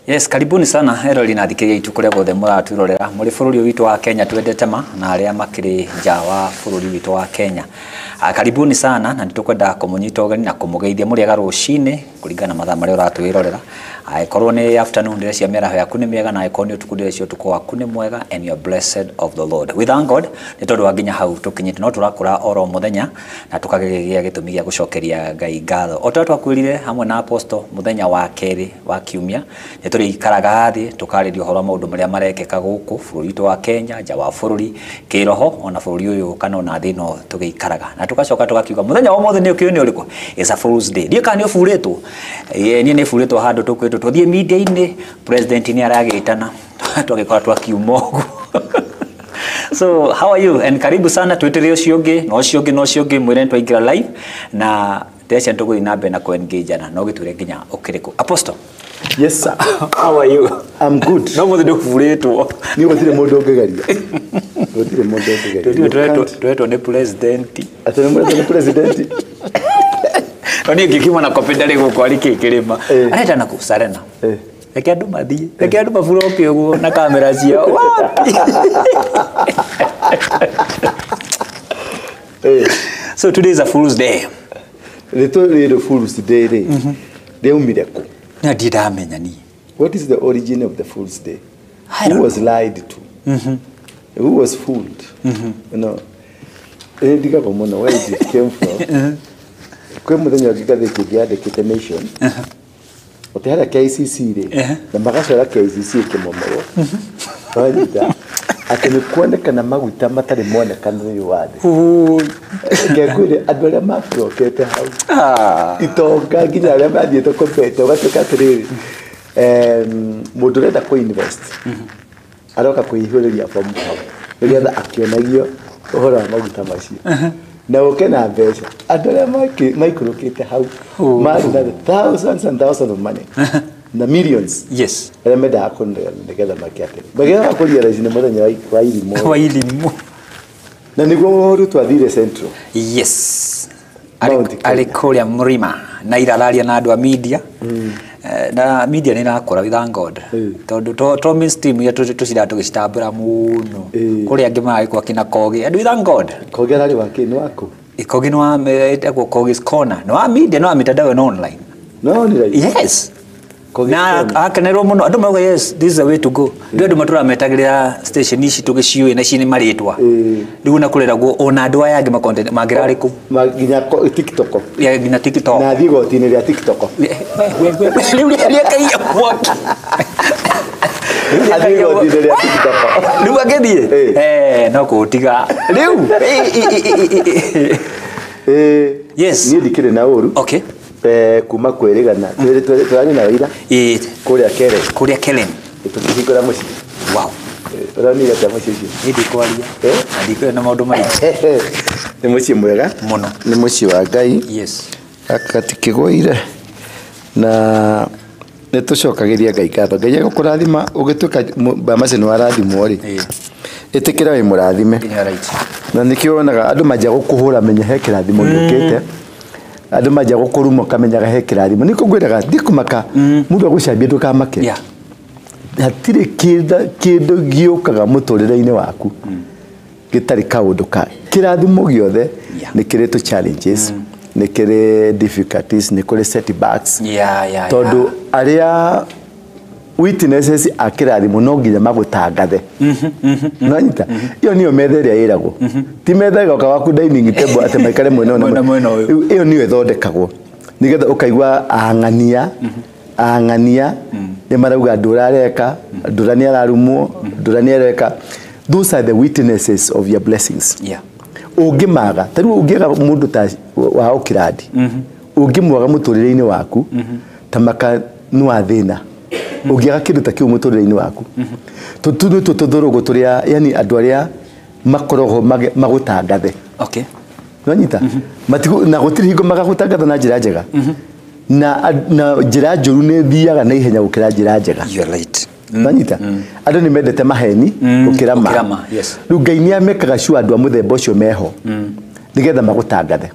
Yes, karibuni sana hero linathikiria itu kuria gothe muratwirorera muri bururi witu wa Kenya twendete ma na aria makiri nja wa bururi witu wa Kenya. Karibuni sana na nitukwenda kumunyita ugani na kumugeithia muri aga rucine kuringana mathaa maria uratwirorera. Korwo ni afternoon ndire cia mera yaku ni miega na ikorwo ni utuku ndire cia utuku waku ni mwega and you are blessed of the Lord. We thank God ni tondu wa nginya hau tukinyite no turakura oro muthenya na tukagegia gitumi gia gucokeria Ngai ngatho. O twakwirire hamwe na apostle muthenya wa keri wa kiumia ni turi ikaraga thi tukaririo horo maundu maria marekeka guku bururi witu wa Kenya nja wa bururi kiroho ona bururi uyu kana ona thino tugiikaraga na tugacoka tugakiuga muthenya wa mothe ni ukio ni uriko is a Fool's Day. Dio kana ufuritwo ni ni furitwo handu tukwitu tuthie media ini president ni aragitana twagikora twakiumogu. So how are you and karibu sana twetire ucio ungi mwire twaingira live na Desha ntuguthi nambe na engage na no gitwire nginya ukiriku. Apostle. Yes sir. How are you? I'm good. No mothe ndufuritwo. Ni gutire mundu ungegaria. Gutire mundu ungegaria. Twetwo ni president. Atene mwetwo ni president. Oni ngikima na kopendale gukwari kikirima. Areta na kusarena. Reke andu mathie. Reke andu maburoke uguo na kamera cia. So today is a Fool's Day. The Fool's Day. Deumire. Na didamenya ni. What is the origin of the Fool's Day? Who was lied to? Who was fooled? You know. Diga komono where it came from. Kwa muthenya gigathiki giandikite nation. Otehara KCC ri. Na magacora KCC kimomero. Wajita. Atene kuonekana maguta matari monekana uyu wathe. Ngekure andu aria makrokete hau. Itonga nginya aria mathiete kompete ugatuka atiriri. Mundu renda ku invest. Aroka kuihuriria form hau. Rigetha akionagio uhoro wa maguta macio. Na ukena mbeca. Andu aria maikrokete hau. Mari na thousands and thousands of money. Na millions. Yes. Remeda akonde ngegetha makiate. Bagera akuria rais ni muthenya wa ilimo. Wa ilimo. Na niguo ru twathire Central. Yes. Alikuria mrima na iralaria na andu a media. Na media ni nakora we thank God. Tondu to mainstream ya tucira tugicitambura muno. Kuri angi mai kwa kina Kogi. And we thank God. Kogi ari wakini wako. Kogi no etagwo Kogi's Corner. No a media no a mitandao no online. No ni right. Yes. Na akanero muno andu mauga yes this is the way to go. Ndio andu matura metagira station ici tugiciwe na cini maritwa. Riu na kurera go ona andu aya angi ma content magirari ku. Maginya TikTok. Ya gina TikTok. Na thigo tini ria TikTok. Riu ria kaiya mwaki. Thigo tini ria TikTok. Riu agethie. No kutiga. Riu. Yes. Ni dikire na uru. Okay. Kuma kwerigana twari na ira kuria Kellen tukihingura muci. Wow. Rani ya tamu cici ndi kwaria ndiko na maundu mai ni muci mwega muno ni muci wa Ngai. Yes. Akatikigwire na netucokagiria Ngai ngatho. Ngai agukurathima ugituka bamase no arathimwo ri itikira we murathime na nikionaga andu maja gukuhura menya he kirathimo ngukite andu maja gukurumo kamenyaga he kirathimo niko ngwiraga ndikumaka mundu agucambia ndukamake hatire kindu giukaga muturire-ini waku gitari kaundu ka kirathimo giothe ni kiri to challenges ni kiri difficulties ni kuri setbacks tondu aria witnesses akirathimo no nginya magutangathe nanyita iyo niyo metheria iragwo ti methega ukawaku dining table ate maikare mwena na iyo niyo ethondekagwo nigetha ukaigwa angania ni marauga ndurareka ndurani ararumwo ndurani areka. Those are the witnesses of your blessings. Ungimaga tari ungiga mundu ta wa ukiradi ungimwaga muturire-ini waku tamaka nwa thina ugiaga kindu ta kiu muturire-ini waku tutundu tuthurugo turia yani andu aria makoroho magutangathe. Okay. Nonyita matigu na gutiri hingo magagutangatha na njira njega na njira njuru ni thiaga na ihenya gukira njira njega. You are right. Nonyita andu ni mendete maheni gukira ma. Yes. Riu Ngai ni amekaga sure andu a muthemba ucio meho nigetha magutangathe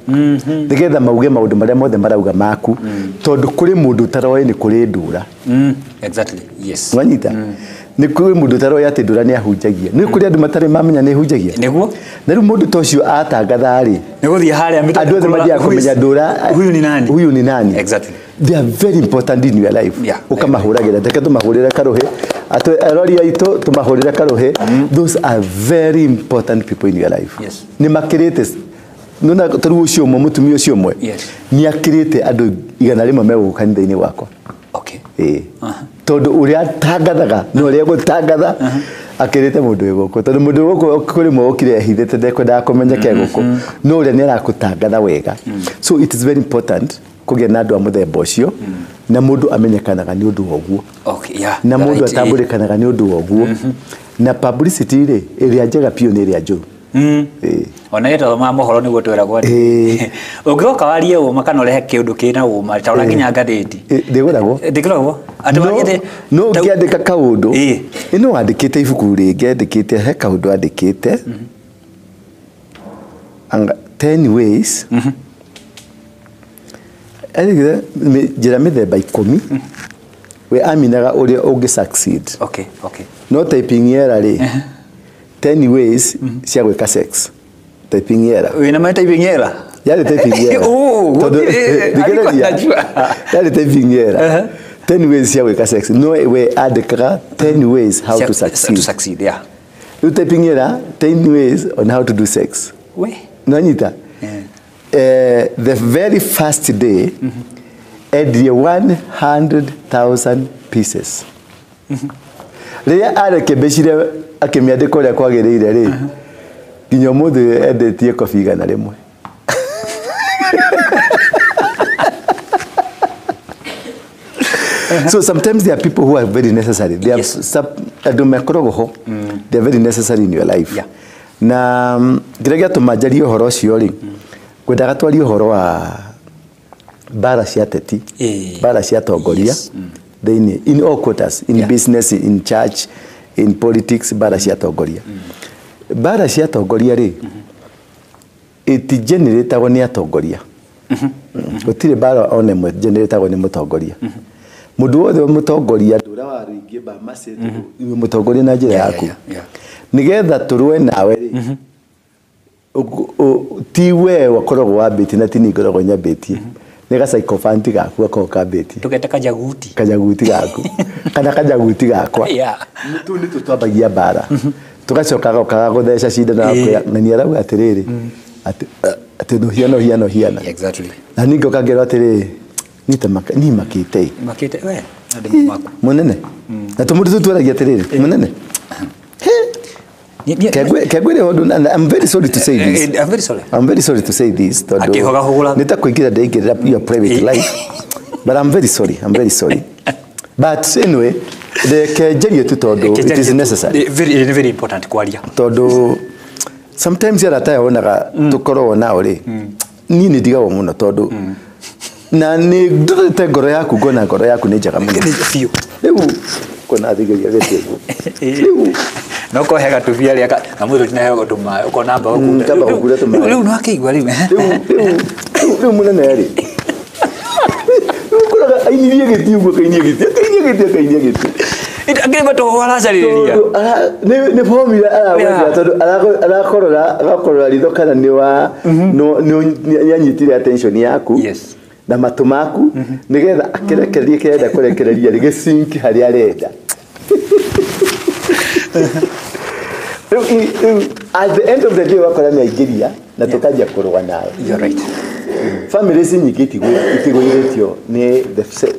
nigetha mauge maundu maria mothe marauga maku tondu kuri mundu taroe ni kuri ndura exactly yes wanyita ni kuri mundu taroe ati ndura ni ahunjagia ni kuri andu matari mamenya ni ahunjagia niguo na riu mundu tocio atangatha ri ni guthia haria mito andu othe mathia kumenya ndura huyu ni nani exactly they are very important in your life ukamahuragira ndeke tumahurira karuhe arori aitu tumahurira karuhe those are very important people in your life yes ni makirite nuna taru ucio mo mutumia ucio mwe ni akirite andu igana rimwe megukanitha-ini wakwa okay tondu uria tangathaga no uria gutangatha akirite mundu eguko tondu mundu eguko kuri mo okire hithete ndekwenda kumenyeke eguko no uria ni arakutangatha wega so it is very important kugia na andu a muthemba ucio na mundu amenyekanaga ni undu woguo okay yeah na mundu atamburikanaga ni undu woguo na publicity ri iria njega pio ni iria njuru ona yeto ma mohoro ni gutwera gwa ungiroka warie uma kana urehe kiundu kina uma ta ura kinya ngatheti ndiguragwo atwagite no ngiandika kaundu ino andikite ibuku ringi andikite he kaundu andikite 10 ways Aligre jira mithemba 10 we aminaga uria ungi succeed okay no typing error ri 10 ways cia gwika sex typing error we na my typing error yale typing error yale typing error 10 ways cia gwika sex no we andikaga 10 ways how to succeed yeah you typing error 10 ways on how to do sex we no nyita the very first day at 100,000 pieces ria arekebeshire akimiandika uria kwagirire ri nginya muthu endetie kofi gana rimwe so sometimes there are people who are very necessary they are adomekorogo they are very necessary in your life na ngiregia tumanjari uhoro ucio ri kwendaga twari uhoro wa bara cia teti bara cia tongoria thini in all quarters in business in church in politics bara cia tongoria bara cia tongoria ri it generatagwo ni atongoria gutire bara one mwe generatagwo ni mutongoria mundu wothe mutongoria ndura wa ringi ba masetu iwe mutongoria na njira yaku nigetha turwe nawe ri tiwe wakoragwo wambĩtie na tini ngoragwo nyambĩtie nĩ gacaikofanti gaku akorwo kambĩtie tugete kajaguti gaku kana kajaguti gakwa tu nĩ tũtwambagia mbara tugacoka gokaga gũtheca cindano na nĩ arauga atĩrĩrĩ atĩ no hiana exactly na ningo kangero atĩrĩrĩ ni makite we munene na tumudu twaragia atĩrĩrĩ munene I'm very sorry to say this. I'm very sorry to say this. Nita kuingira ndaingirira your private life. But I'm very sorry. But anyway, the kejerie tu todo it is necessary. Very important kwaria. Todo sometimes yara ta onaga tukoro na ori. Ni ndigawo muno todo. Na ni ndurete ngoro yaku ngona ngoro yaku ni njaga muno. Fiu. Riu kona thigeria gete. Riu no ko hega tu via ria na mwiro tina hega tu ma uko namba ku tamba ku tu ma riu no akigwa riu riu munene yari ukuraga ainirie geti ugo kainie geti akiri to wala jariria ne formula arakorora ritho kana ni wa no nyanyitire attention yaku yes na matu maku nigetha akirekererie kirenda kurekereria rigisinki hari arenda at the end of the day wakora ni Nigeria na tukajia kurwa nayo you're right families nyingi itigoiretio ni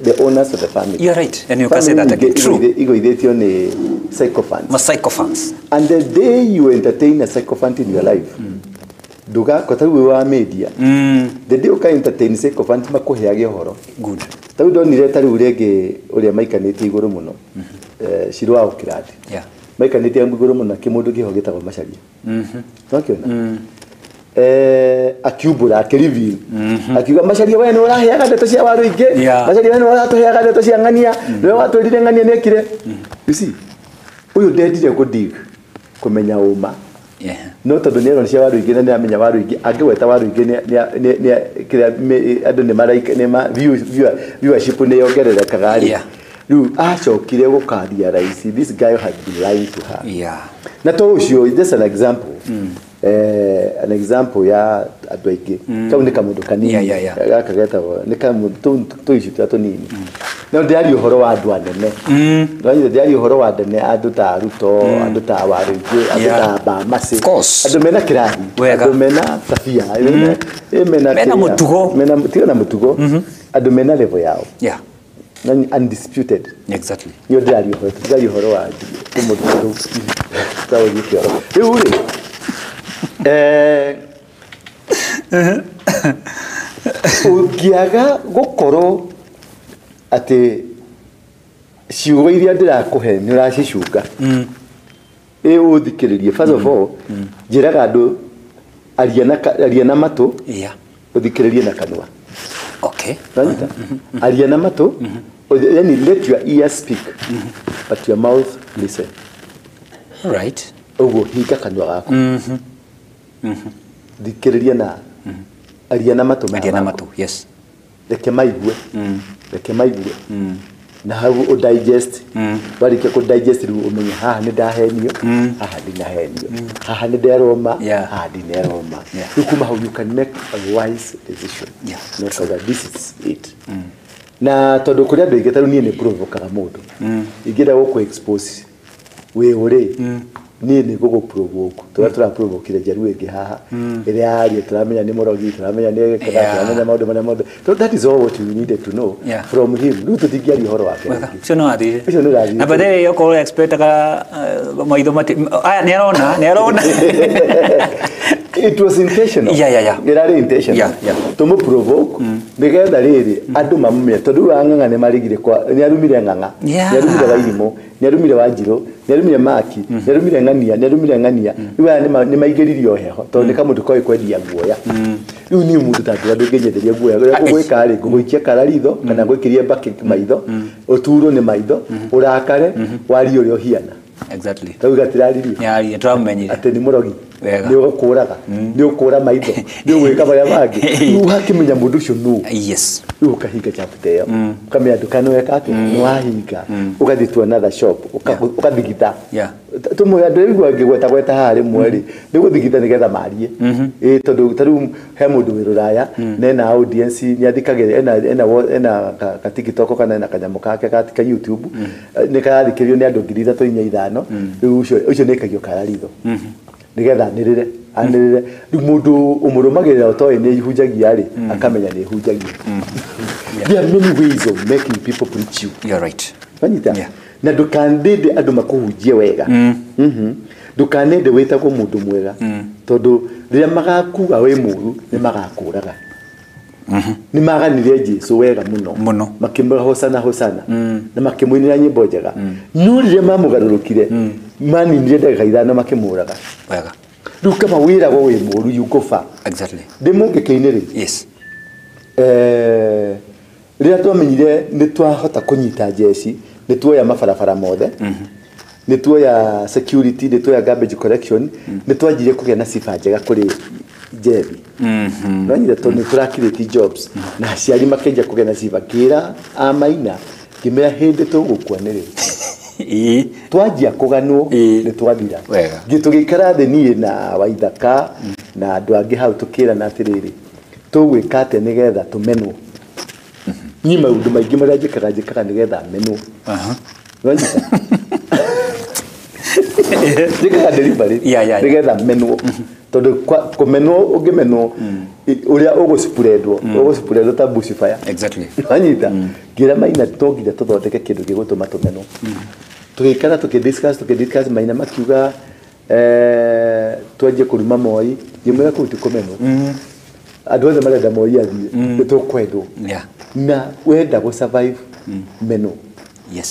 the owners of the family you're right and you can say that again true igoiretio ni psychophants and the day you entertain a psychophant in your life duga kotawe wa media the day uka entertain psychophant makuheage horo good tau ndonire tari urege uria maikanite iguru muno shirwa okirati maikanite iguru muno kimundu gihogitagwo macaria twakiona akiubura akirivi akiuga macaria we no uraheaga ndeto cia waru inge macaria we no uratuheaga ndeto cia ngania we watwirire ngania nekire you see uyu ndendire kudig kumenya uma no tondu ni ero cia waru ingi na amenya waru ingi angĩgweta waru ingi ni kira andu ni maraika ni viewership ni yongererekaga ri riu acokire gukaria raisi this guy had been lying to her na to ucio just an example ya andu aingi kau ni kamundu kanini gakageta ni kamundu to icio tu nini no ndiari uhoro wa andu anene no ndiari uhoro wa anene andu ta Ruto andu ta waru ingi andu ta Bamase andu mena kirahi andu mena tabia mena mutugo mena mutugo andu mena level yao undisputed exactly yo ndiari uhoro wa mutugo tawo gikio riu ri ukiaga gukoro ati ciugo iria ndirakuhe ni uracicunga uthikiririe first of all njiraga andu aria na matu uthikiririe na kanua aria na matu yani let your ears speak but your mouth listen ugo hinga kanua gako thikiririe na aria na matu reke maigue na hau o digest warike ko digest ru umenye haha ni ndahenio haha ndinahenio haha ni nderoma haha ndineroma kuma how you can make a wise decision no so that this is it na tondu kuria ndu igetaru nie ni provokaga mundu igira guku expose we uri nie ni gugu provoke tura provokire jaru ege haha ire ari turamenya ni murogi turamenya ni kega turamenya maundu so that is all what you needed to know from him ruto tigiari horo wake cio no athi na bade yo ko expect ka maitho mati aya ni arona it was intentional gerari intentional tumu provoke nigetha riri andu mamumia tondu wanganga ne marigire kwa ni arumire nganga ni arumire wairimo ni arumire wanjiro ni arumire maki ni arumire ngania iwa ni maigiririo heho tondu ni kamundu koi kwendia guoya riu ni mundu tatu ndungenyetheria guoya gwika ri guikia kararitho kana gwikirie bucket maitho uturo ni maitho urakare wari uri ohiana exactly tau gatiraririo yari turamumenyire ati ni murogi ni ukuraga ni ukura maitho ni gwika baya bangi ni hakimenya mundu ucio nu ukahinga chapter yo kamya dukano yakake ni wahinga ugathi to another shop ukathigita tumu andu igwa ngigweta hari mweri ni guthigita nigetha marie tondu taru he mundu wiruraya nena audience ni athikagire ena ka TikTok kana na kanyamu kake ka YouTube ni kathikiririo ni andu 3,500 riu ucio ni kagio kararitho nigetha nirire mundu umurumagirira utoi ni ihunjagia ri akamenya ni ihunjagia there are many ways of making people preach you you're right fanyita na ndukandinde andu makuhunjie wega ndukandinde witagwo mundu mwega tondu riria magakuga we muru ni magakuraga ni maganire Jesu wega muno makimura hosana na makimwinira nyimbo njega nurire mamugarurukire mani ndire ndagika ithano makimuraga wega riu kama wiragwo we muru you go far exactly ndimungike-ini ri riria twamenyire ni twahota kunyita jeshi ni tuoya mabarabara mothe ni tuoya security ni tuoya garbage collection ni twanjire kugia na sifa njega kuri jebi nanyire to ni turakiriti jobs na aciari makenja kugia na sifa kira amaina kimera hindi tugukwanire twanjia kuganwo ni twathira gitugikara thi nie na Waithaka na andu angi hau tukira na atiriri tugwikate nigetha tumenwo ni maundu maingi maria njikaga nigetha menwo nanyita njikaga delivery nigetha menwo tondu kumenwo ungimenwo uria uguspreadwo ta bushfire exactly nanyita ngira maina togire tuthondeke kindu gigutuma tumenwo tugikara tukidiscuss maina makiuga twaje kuruma Moi nimwe kuti kumenwo andu othe marenda Moi athie nitukwendwo na wenda go survive menwo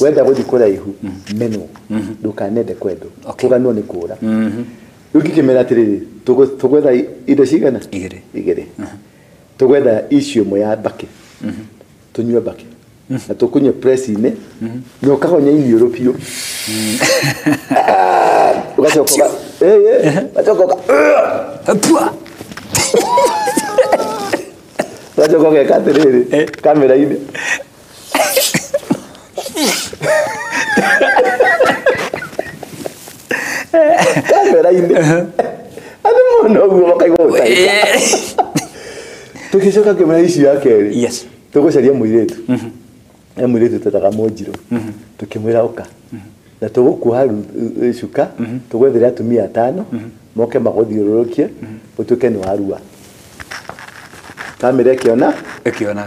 wenda guthi kuraihu menwo ndukanende kwendwo kuganwo ni kura ukikimera atiriri tugwetha indo cigana igiri tugwetha issue mo ya baki tunywe baki na tukunye press ine no kahonya ini Europio Wachokoka. Wachokoka katerere. Kamera ile. Kamera ile. Ado no wakaigwa utai. Tukicoka kamera ici ya keri. Yes. Tugucaria muiretu. Muiretu tataga Monjiro. Tukimwira oka. Na tugukuha cuka tugwethera atumia 5 moke maguthiururukie utuke ni warua kamera kiona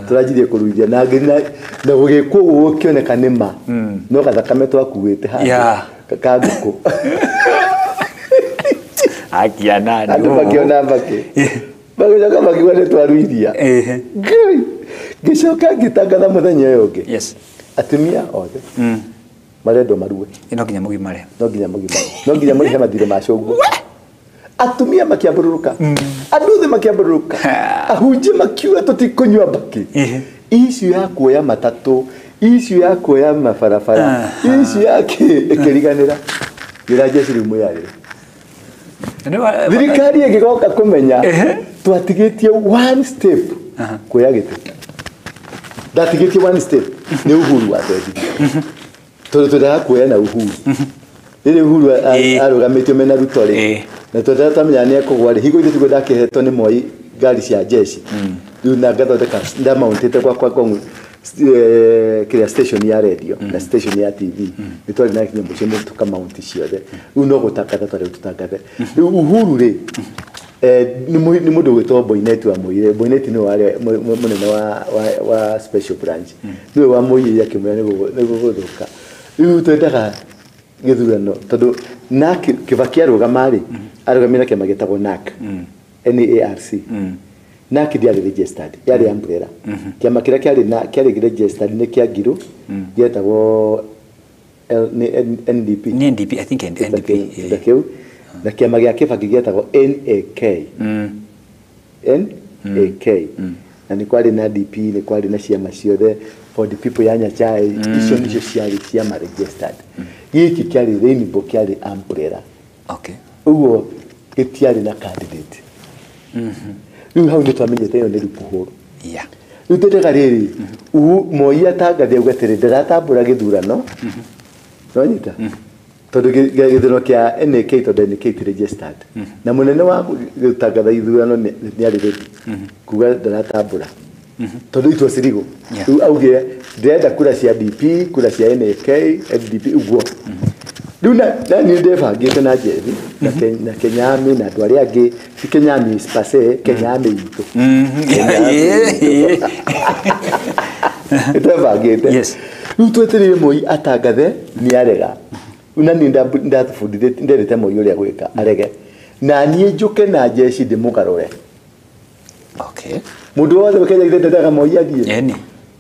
turajirie kuruithia na ngina na gugikwo gukioneka nima no gathakame twakuite ha kaguko akiana ndio bakiona bake bagoja bakiwa ni twaruithia gicoka gitangatha muthenya yoge yes atumia othe marendo marue ino nginya mugimare no nginya muri mathire macungwa atumia makiambururuka anduthe makiambururuka ahunje makiuga tutikunywa baki icio ya kuoya matatu icio ya kuoya mabarabara icio yake ikiriganira giraje cirimu yarire thirikari igigoka kumenya twatigitie one step kuoya gite ndatigitie one step ni Uhuru wa twendi tudaga kuoya na Uhuru ile Uhuru arugamitio mena Rutore na tutamenya ni ekugwari higo ithu tugo dakihetwo ni Moi gari cia jeshi na gathondeka ndamountite kwa kila station ya radio na station ya TV nitwari na kinyambo cyo tukamount ciothe uno gutakatha twari tutakathe Uhuru ri ni mundu gwitwo Boynet wa Moire Boynet ni wale munene wa special branch niwe wa Moire yakimenya ni guthuka riu twendaga githurano tondu na Kibaki arugamari arugamira kiama gitagwo NARC NARC NARC ndiari registered yari umbrella kiama kira kiari registered ni kia Ngiru gitagwo NDP I think NDP na kiama gia Kibaki gitagwo NAK NAK na ni kwari na DP ni kwari na ciama ciothe for the people ya Nyachai icio nicio ciari ciama registered giki kiari Rainbow kiari umbrella okay ugo gitiari na candidate riu hau nitwamenyete yo ni Rupuhuru riu tutega riri Moi atangathia ugatiri ndiratambura githurano no nyita tondu githurano kia NK tondu NK ti registered na munene wa gutangatha githurano ni ari ready kuga ndiratambura tondu itwa sirigo riu auge ndenda kura cia DP kura cia NK FDP uguo riu na ni ndebangite na jethi na Kenyami na andu aria angi ti Kenyami spase Kenyami itu ndebangite riu tweterire Moi atangathe ni arega una ni ndatufundithite nderete Moi uria gwika arege na nie njuke na jeshi ndimugarure okay mundu wothe Kenya gitetaga Moi athie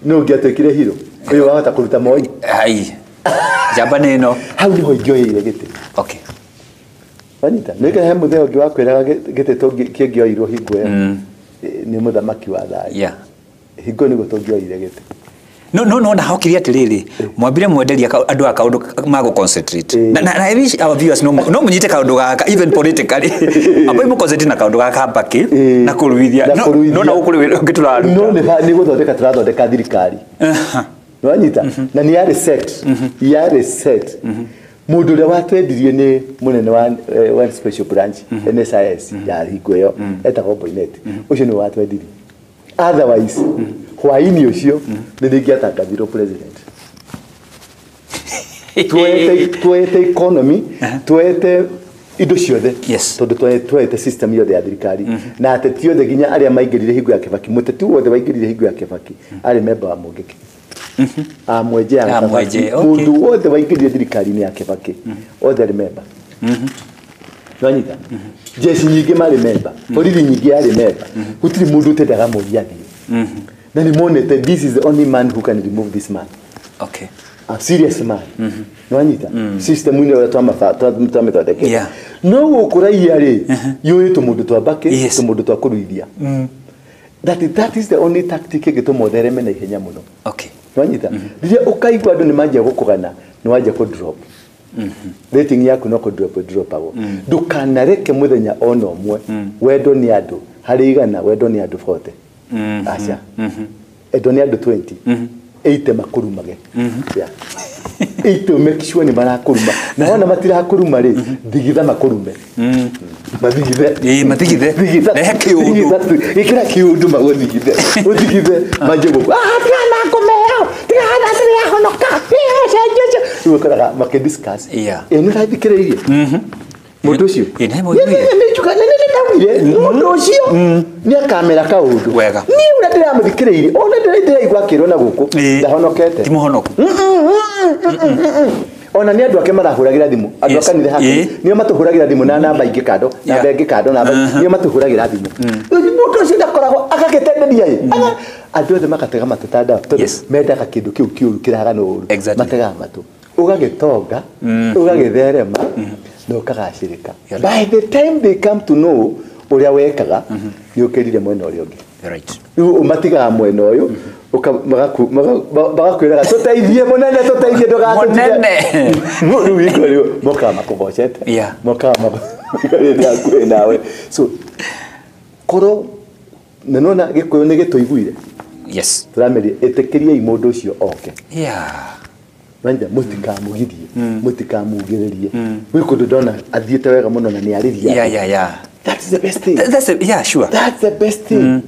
no ngiatekire hiro uyu wahota kuruta Moi ai jamba neno hau niho ingioire gite okay Anita neka he mutheo ngi wakwiraga gite to kingioirwo hingo ni muthamaki wa thai hingo ni gutongioire gite no na hokiria atiriri mwambire mwenderia andu akaundu mago concentrate na I wish our viewers no munyite kaundu gaka even politically abai mu concentrate na kaundu gaka baki na kuruithia no na ukuri ngitura no ni guthondeka turathondeka thirikari no anyita na ni yare set mundu uria watwendirie ni munene wa special branch NSIS ya hingo yo etagwo Boynet ucio ni watwendirie otherwise hwaini ucio ni ndingiatangathirwo president tuete economy tuete indo ciothe tondu tuete system yothe ya thirikari na ateti othe nginya aria maingirire hingo ya Kibaki muteti wothe waingirire hingo ya Kibaki ari member wa Mungiki amweje mundu wothe waingirire thirikari-ini ya Kibaki othe ari member Nanyita jeshi nyingi mari member borithi nyingi ari member gutiri mundu utendaga Moi athie na ni monete this is the only man who can remove this man okay a serious man Nanyita system ino ya twamethodeke no gukuraia ri yuyi tumundu twambake tumundu twakuruithia that is the only tactic gitumothereme na ihenya muno okay Nanyita riria ukaigwa andu ni manjia gukugana ni wajia ku drop rating yaku no ko drop ago ndukanareke muthenya ono omwe wendo ni andu hari igana wendo ni andu 40 acha endo ni andu 20 8 makurumage yeah 8 make sure ni marakuruma na wana matira kuruma ri thigitha makurume mathigithe mathigithe rehe kiundu ikira kiundu magothigithe uthigithe majebo tiana komeo tiana tiria honoka ukora makidiscuss eno rathikiririe mundu ucio ene moyire mundu ucio ni kamera kaundu wega ni ura ndiramuthikiririe ona ndiraigwa kirwo na guku ndahonokete ti muhonoku ona ni andu ake marahuragira thimu andu akanire hake ni matuhuragira thimu na namba ingi kando na bengi kando na ni matuhuragira thimu mundu ucio ndakoragwo agagetenderia andu othe makatega matutanda menda kindu kiu kiuru kiraga no uru matega matu ugagetonga ugagetherema no kagacirika by the time they come to know uria wekaga ni ukirire mwena uria ungi right umatiga mwena uyu bagakwiraga tutaithie munene tutaithie ndogatutine mundu wiko rio mokama kugochete mokama ndia kwe nawe so koro nanona gikuyu ni gituiguire yes turameri etekiria imundu ucio oke Manja mutikamugithie mutikamugiririe wiko ndona athiete wega muno na ni ariria that's the best thing that's the best thing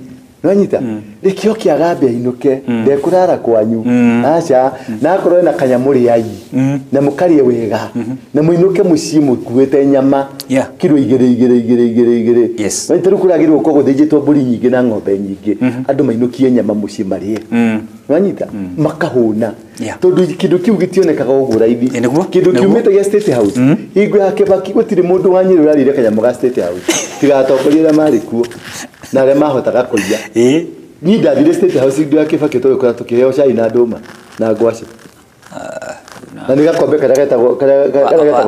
Nanyita rikio kiagabe inuke ndekurara kwanyu acha nakorwe na kanyamuri ai na mukarie wega na muinuke mushimu kuwete nyama kiro igere yes ntiru kuragirwo ko guthijitwo mburi nyingi na ng'ombe nyingi andu mainukie nyama mushimarie nanyita makahuna tondu kindu kiu gitionekaga ugu raithi kindu kiumite ya state house igwe yake baki gutire mundu wanyirura rire kanyamu ga state house tigatongoria mari kuo na re mahotaga kuiya ni ndathire state house igwe yake baki to gukora tukiheo cai na nduma na ngwaci na nigakombe karageta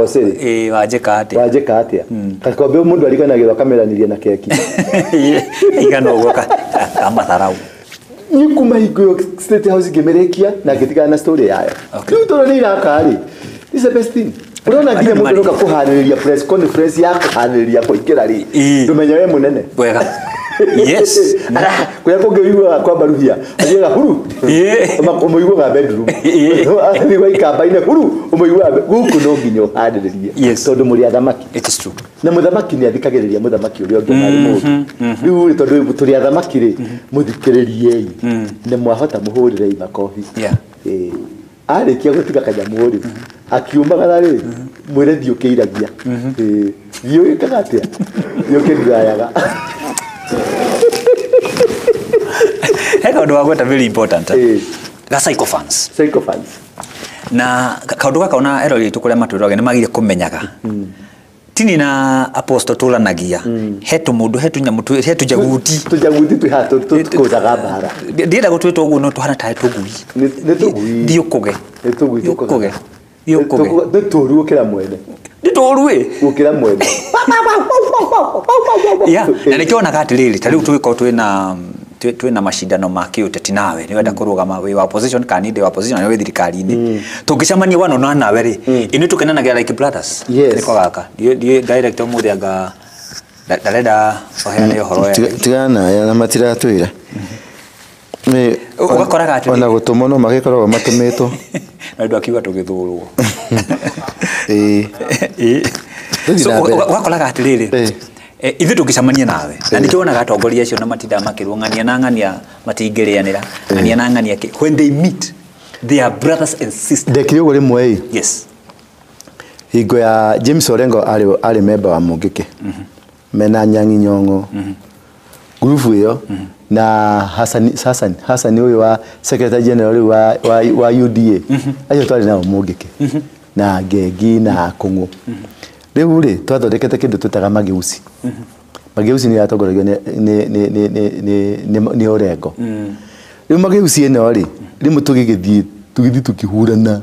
siri wajeka atia kakombe mundu ariganagirwa kameranirie na keki igana ugoka kama tharau nikuma igwe state house gemerekia na gitigana na story yayo tuto ni rakari this is the best thing urona nginya mundu roka kuhaniriria press conference ya kuhaniriria kuikira ri ndumenya we munene wega yes kwa kugeiwa kwa baruhia aliga huru umuigwa bedroom ni wa ikamba-ine huru umuigwa guku no nginyo haniririe tondu muri athamaki it is true na muthamaki ni athikagiriria muthamaki uri onge mari mundu riu tondu turi athamaki ri muthikiririe ni mwahota muhurire makofi arikia gutiga kanyamuri akiumagara ri mwire thiukiiragia thiukagatia thiukirayaga heka ndo wagweta very important the psychophants na kaundu gaka ona erori tukuria matwiroge ni magire kumenyaga tini na apostle tulanagia hetu mundu hetu nyamutu hetu jaguti tuhatu tukozaga bara ndienda gutwitwo uguo no tuhana tae tugui ni tugui thiukuge nituruo kira mwene nditorue ukira mwene na nikiona kati riri tariu twiko twina mashindano ma kiuteti nawe ni wenda kurugama we wa opposition kaninde wa opposition we thirikari-ini tungicamania wano na nawe ri ini tukenanagira like brothers niko gaka director muthianga ndarenda oheane uhoro ya tigana ya matira twira me ugakoraga ati ona gutumo no magikorwo matumitwo na ndu akiuga tugithurwo so ugakoraga ati riri ithu tukicamania nawe na nikiona atongoria acio na matinda makirwo ng'ania na ng'ania matingirianira ng'ania na ng'ania when they meet they are brothers and sisters ndekire ugo rimwe yes higo ya James Orengo ari member wa Mungiki mena Nyangi Nyong'o group hiyo na Hassan huyo wa secretary general wa UDA ayo twari na Mungiki na Gegi na Kung'u riu ri twathondekete kindu tutaga mageusi mageusi ni atongoragio ni Orengo riu mageusi eno ri rimu tugigithi tukihurana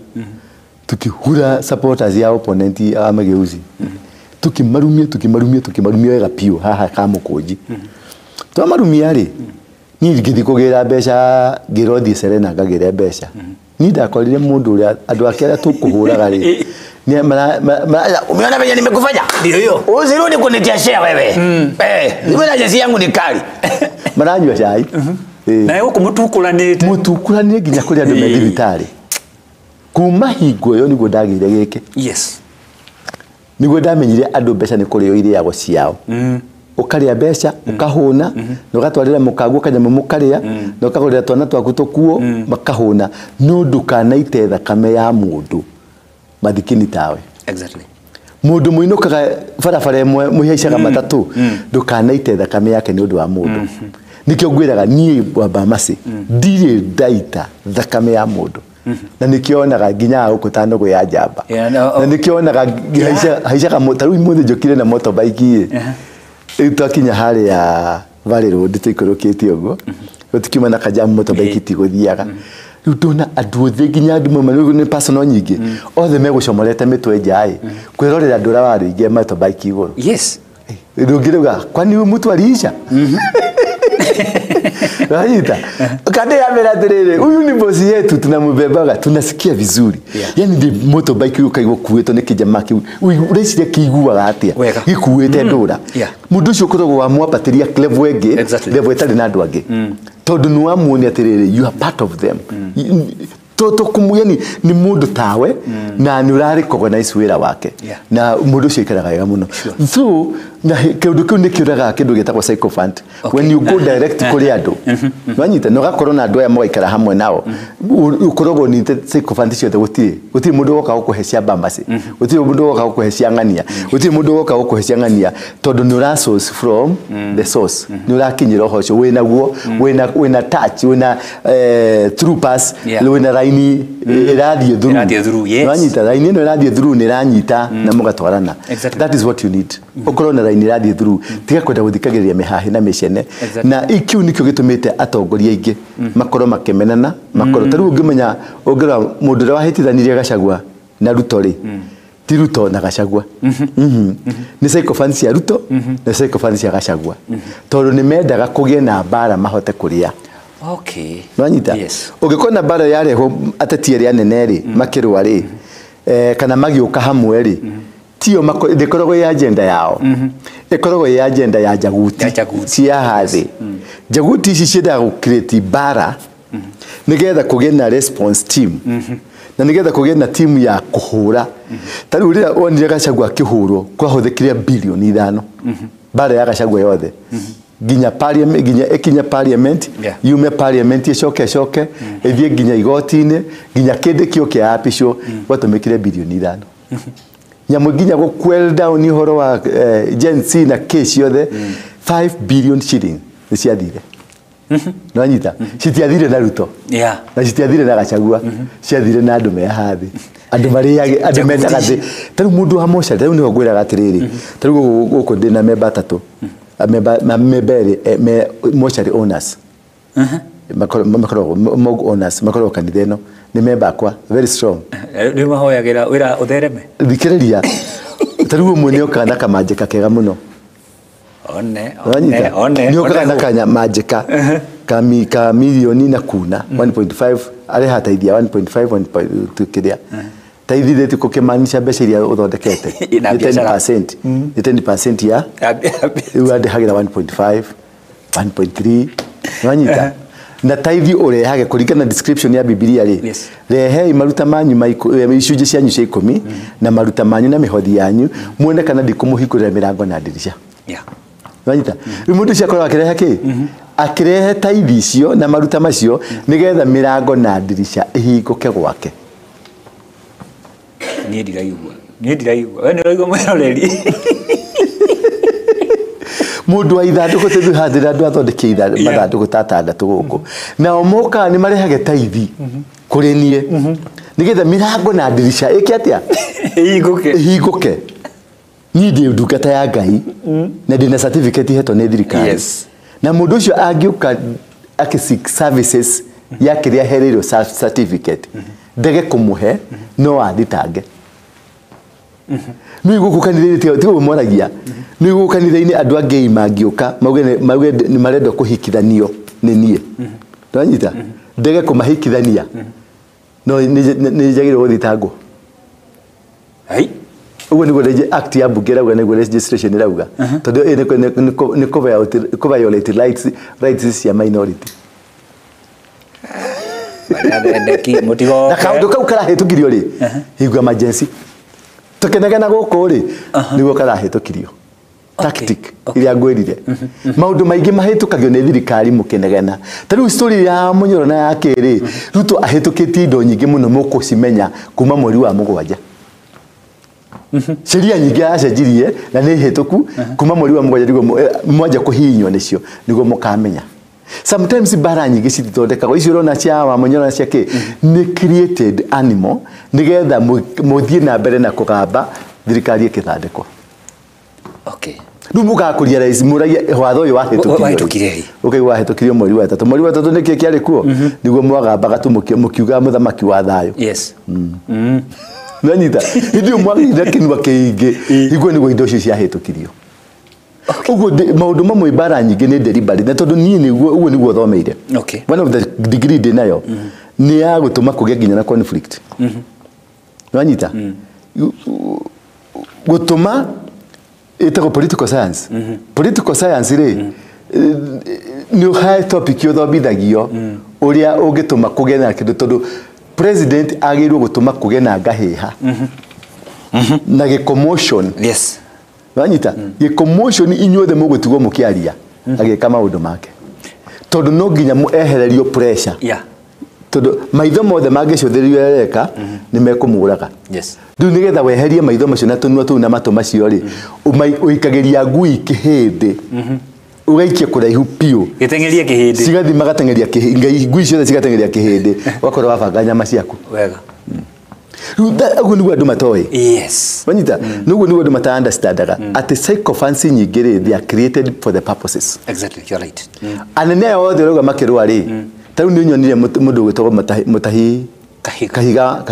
tukihura supporters ya opponent a mageusi tukimarumia wega piu haha kamukunji twamarumia ri ni ngithi kugira mbeca girothi Serena ngagire mbeca ni ndakorire mundu uria andu ake aria tukuhuraga ri ni umeona venye nimekufanya ndio hiyo usirudi kunitia share wewe nimeona jezi yangu ni kali maranywa chai na yo kumutukulanire ginya kuri andu me thibitari kuma hingo yo nigo ndagire gike yes nigo ndamenyire andu mbeca ni kuri yo ire yago ciao ukaria mbeca ukahuna no gatwarira mukagu kanyama mukaria no kagurira twana twaku tukuo makahuna no ndukanaite thakame ya mundu mathikini tawe exactly mundu muinukaga barabara imwe muhaicaga matatu ndukanaite thakame yake ni undu wa mundu nikio ngwiraga nie baba masi ndire ndaita thakame ya mundu na nikionaga nginya ukutano go ya jamba na nikionaga haicaga motaru imwe njokire na motorbike itakinya hali ya Valley Road tikoroketio go utikiuma na kajamu motorbike tigothiaga ndona andu othe nginya andu mamwe ni personal nyingi othe megucomorete mitwe njai kwirorera ndura waringe motorbike iguru yes ndungirauga kwani mtu alisha Rahita kade ya meradirire huyu ni bosi yetu tunambebaga tunasikia vizuri yani ndi motorbike ukaigwa kuweto ne kijama ki ureciria kiiguaga atia gikuwete ndura mundu ucio korogwo wa mwapatiria level enge level etari na andu angi tondu ni wamuoni atirire you are part of them toto kumuyani ni mundu tawe na ni urari recognize wira wake na mundu ucio ikaraga wega muno so na kindu kiu ni kiuraga kindu gitagwo psychophant when you go direct kuri andu wanyita no gakorwo na andu aya moikara hamwe nao ukorogwo ni psychophant cio te gutiri mundu woka gukuhecia bambasi gutiri mundu woka gukuhecia ngania gutiri mundu woka gukuhecia ngania tondu ni ura source from the source ni urakinyira hocio wina guo wina touch wina true pass wina raini irathie through wanyita raini no irathie through ni ranyita na mugatwarana that is what you need ukorwo na raini irathie through tiga kwenda guthikagiria mihahi na micene na ikiu nikio gitumite atongoria ingi makorwo makemenana makorwo taru ngimenya ongira mundu ria wahitithanirie Gachagua na Ruto ri ti Ruto na Gachagua ni psychophants ya Ruto na psychophants ya Gachagua tondu ni mendaga kugie na bara mahote kuria okay wanyita yes ugikona bara yareho ateti ria nene ri makirwa ri kana magiuka hamwe ri tio makoro ya agenda yao ekoro ya agenda ya jaguti cia hathi jaguti ici cienda gu create bara nigetha kugena response team na nigetha kugena team ya kuhura tari uriya onire Gachagua kihuro kwahuthikire bilioni 5 bara ya Gachagua yothe ginya parliament ginya ekinya parliament yume parliament icoke ethie ginya igotine ginya kende kio kia apisho watumikire bilioni 5 nyamu ginya go quell down ni horo wa Gen Z na case yothe 5 billion shilling niciathire nanyita citiathire na Ruto na citiathire na Gachagua ciathire na andu me hathi andu mari andu mendaga thi taru mundu wa mocha taru ni ngwiraga atiriri taru guku ndina member 3 member me mochari owners makoro mog owners makoro kanitheno ni member kwa very strong ni mahoyagira wira uthereme thikiriria taru mwe okana kamajeka kega muno one ni okana kanya majeka ka milioni na kuna 1.5 ari hataithia 1.5 1.2 kiria taithire tiko kemanisha mbeca iria uthondekete 10% ya uande hagira 1.5 1.3 wanyita na taithi urehage kuringana description ya Biblia ri rehe maruta manyu icunje cianyu cia 10 na maruta manyu na mihothi yanyu muone kana ndikumuhikurira mirango na ndirisha wanyita mundu cia korwa akirehe ki akirehe taithi icio na maruta macio nigetha mirango na ndirisha ihinguke gwake ni ndiraigua we ni raigua mwiroreri mundu aithanduku te handira andu athondeke mathanduku tatandatu guku na omoka ni marehage taithi kuri nie nigetha mirango na ndirisha iki atia ihinguke ni ndi ndungata ya Ngai na ndina certificate heto ni thirikari na mundu ucio angiuka akisik services yake ria hereiro certificate ndege kumuhe no athitange ni gukukanire tigo moragia ni gukukanire-ini andu angei mangiuka mauge ni marenda kuhikithanio ni nie twanyita ndege kumahikithania no ni jagire guthitangwo Hai. Ugo ni gwe act ya bunge rauga ni gwe registration rauga. Tondu ni violate rights cia minority. Mutigo. Na kaundu kau karahitukirio ri. Higwa emergency. Tukenegana guku ri. Niguo karahitukirio. Tactic iria ngwirire. Maundu maingi mahitukagio ni thirikari mukenegana. Tariu story ya Munyoro na ya keri. Ruto ahitukitie indo nyingi muno mukucimenya kuma mweri wa mugwanja. Sheria nyingi acenjirie na ni hituku kuma mweri wa mugwanja niguo mwaja kuhinywa nicio niguo mukamenya. Sometimes bara nyingi citithondekagwo icio rona cia wa Munyoro na cia ki ni created animal nigetha muthie na mbere na kugamba thirikari ikithandikwo. Okay. Numuga kuria rais muragia watho uyu wahitukire. Okay, wahitukirio mweri wa 3. Mweri wa 3 niki kiari kuo niguo mwagambaga tu mukiuga muthamaki wa thayo. Yes. Nanyita ndio mwagire kinwa kiingi iguo niguo indo cio ciahitukirio. Uguo maundu mamwe bara nyingi ni deliberate na tondu nie niguo uguo niguo thomeire. Okay. One of the degree de nayo ni ya gutuma kugia nginya na conflict. Nanyita gutuma itago political science. Political science ri ni high topic yo thobithagio uria ungituma kugena kindu tondu president agirwo gutuma kugena ngahiha na ge commotion. Yes. Wanyita ge commotion inyuothe mugutigwo mukiaria agika maundu make tondu no nginya muehererio pressure. Yeah. Tondu maitho mothe mangicuthirio ereka ni mekumuraga. Yes. Ndu nigetha weherie maitho macio na tunua tu na mato macio ri uikageria ngui kihindi ugaikia kuraihu piu gitengeria kihindi cigathi magatengeria kihindi ngui ciothe cigatengeria kihindi wakora wabanga nyama ciaku wega. Ugu niguo andu matoi. Yes. Wanyita nugu niguo andu mata understandaga at psychophancy nyingi ri they are created for the purposes. Exactly, you're right. Anene othe roga makirwa ri tau ni nyonire mundu gwitagwo Mutahi Kahiga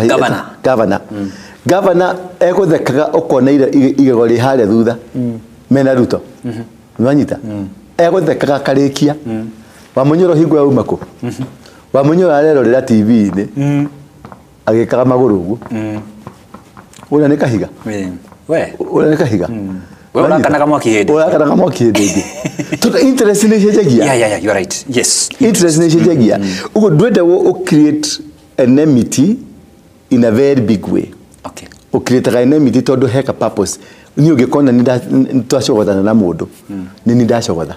Governor eguthekaga ukona igego ri hare thutha mena Ruto. Wanyita eguthekaga karikia wa Munyoro hingo yauma ku wa Munyoro arerorera TV ni agikaga maguru ugu ura ni Kahiga we ura ni Kahiga we urakanaga mwaki hindi urakanaga mwaki hindi to interest ni cenjagia. Yeah, you're right. Yes, interest ni cenjagia ugo ndwenda o create enmity in a very big way. Okay. O create enmity tondu heka purpose ni ugikona ni twacogotana na mundu ni ndacogotha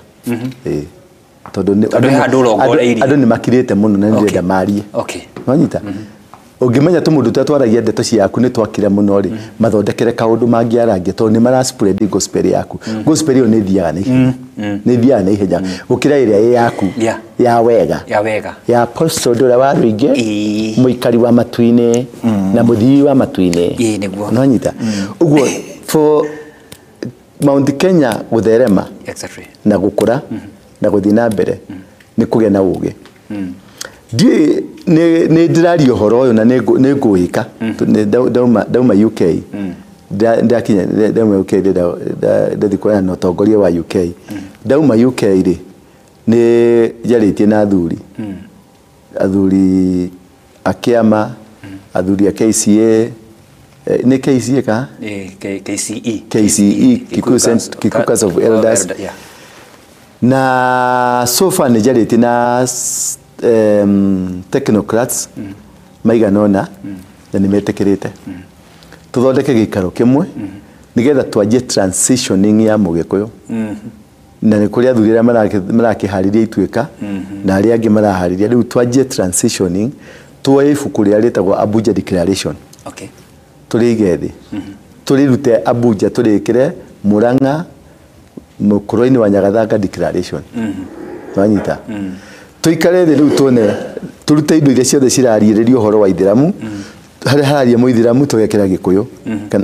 tondu andu ni makirite muno na ndenda marie. Okay. Wanyita ungimenya tu mundu twaragia ndeto ciaku ni twakire muno ri mathondekere kaundu mangiarangia tondu ni mara spread gospel yaku. Gospel yo ni thiaga ni thiaga na ihenya gukira iria yaku ya wega ya apostle ndura wa ruinge muikari wa matuine na muthii wa matuine niguo nonyita uguo for Mount Kenya gutherema na gukura na guthii na mbere ni kugia na uge die ne ndirario horo yo na ne nguika dauma UK ndakinya dauma UK ndathikora no tongoria wa UK dauma UK ri ne jaritie na athuri akiama athuri a KCA ne KCA ka KCE Kikuyu Council of Elders na sofa ne jaritie na technocrats maiganona na nimetekerete tuthondeke gikaro kimwe nigetha twanjie transitioning ya mugikuyu na ni kuria thurira marakihariria ituika na aria angi marahariria riu twanjie transitioning tuoye ibuku ria ritagwo Abuja Declaration. Okay. Turigethi turirute Abuja turikire Murang'a Mukurwe-ini wa Nyagathanga Declaration. Twanyita tuikare thi riu tuone turute indo iria ciothe cirariiririo horo wa ithiramu haria muithiramu tugekira gikuyu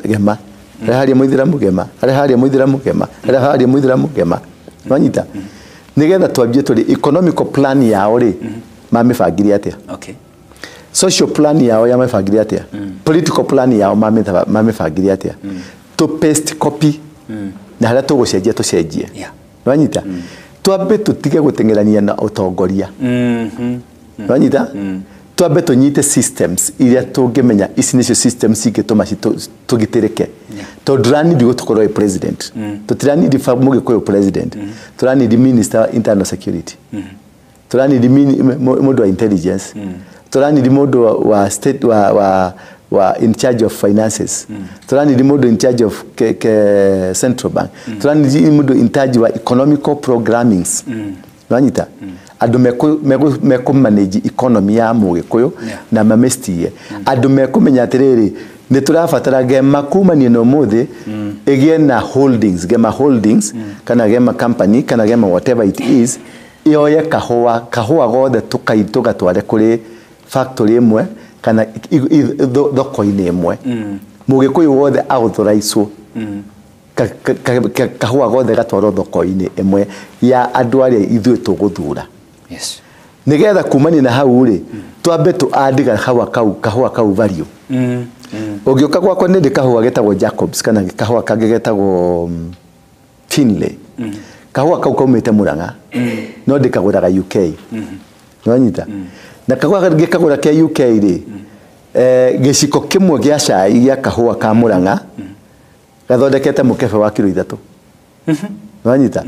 gema haria muithiramu gema haria muithiramu gema haria muithiramu gema wanyita nigetha twambie tuli economical plan yao ri mamibangiria atia. Okay. Social plan yao ya mamibangiria atia. Political plan yao mamibangiria atia. To paste copy na haria tugucenjia tucenjie wanyita twambe tutige gutengerania na utongoria wanyita twambe tunyite systems iria tungimenya ici nicio systems ingituma tugitereke to drani ndigo tukorwo president tutirani di famuge ko president turani di minister internal security turani di modo wa intelligence turani di modo wa state wa in charge of finances turani di modo in charge of central bank turani di modo in charge wa economical programmings Wanyita andu meko manage economy ya mugikuyu na mamestie andu meko menya atiriri ni turafatara gema kumania no muthe igie na holdings kana gema company kana gema whatever it is iyoye kahua gothe tukaituga tware kuri factory imwe kana thoko-ini imwe mugikuyu wothe authorize kahua gothe gatwaro thoko-ini imwe ya andu aria ithuĩ tuguthura yes nigetha kumani na hau ri twambe tu adiga kahua kau value ugioka gwakwa ndi kahua getagwo Jacobs kana kahua kange getagwo Finlay kahua kau kaumite Murang'a no ndikaguraga UK nwanyita na kahua kange kagura ke UK ri giciko kimwe gia cai gia kahua ka Murang'a gathondekete mukebe wa kilo 3 nwanyita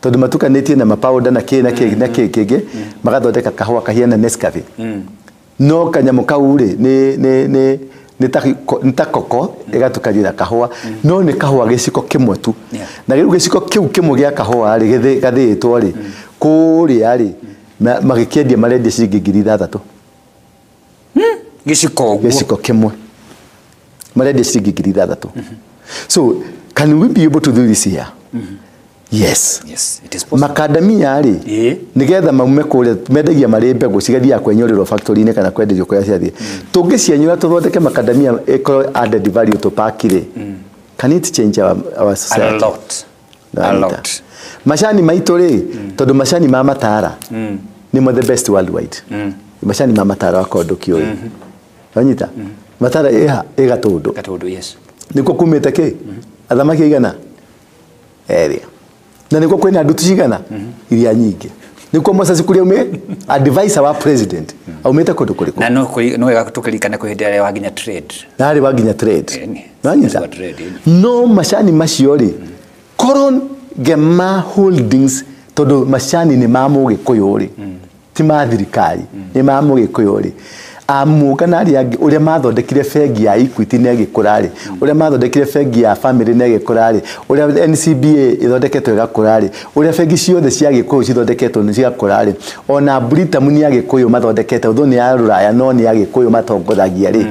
tondu matukanitie na mapauda na kege magathondeka kahua kahiana Nescafe no kanyamu kau ri ni takoko igatukanira kahua no ni kahua giciko kimwe tu na riu giciko kiu kimwe gia kahua ri gathitwo ri kuria ri magikendia marendia ciringi 3,000 giciko kimwe marendia ciringi 3,000 so can we be able to do this here yes it is possible macadamia ri nigetha maume kuria mendagia mari mbegu cigathia kwenyorerwo factory ine kana kwenderio kwa ciathie tungicianyura tuthondeke macadamia eco added value to pakire can it change our society a lot mashani maitu ri tondu mashani ma matara ni mo the best worldwide mashani ma matara wa kondo kioi wanyita matara gatondo yes niko kumete ke athamaki igana area na niko kwena andu tucigana iria nyingi niko Moses kuria ume advisor wa president aumete kundu kuriku na no gatukirikana ku hindi ya waginya trade na ari waginya trade nanyita no mashani macio ri koron gema holdings todo mashani ni mamuge kuyuri ti mathirikari ni mamuge kuyuri amugana ri uria mathondekire fegi ya Equity nege kurari uria mathondekire fegi ya family nege kurari uria NCBA ithondeketwe gakurari uria fegi ciothe cia gikuyu cithondeketwe ni cia kurari ona Britam ni ya gikuyu mathondekete uthoni ya Ruraya no ni ya gikuyu matongothagia ri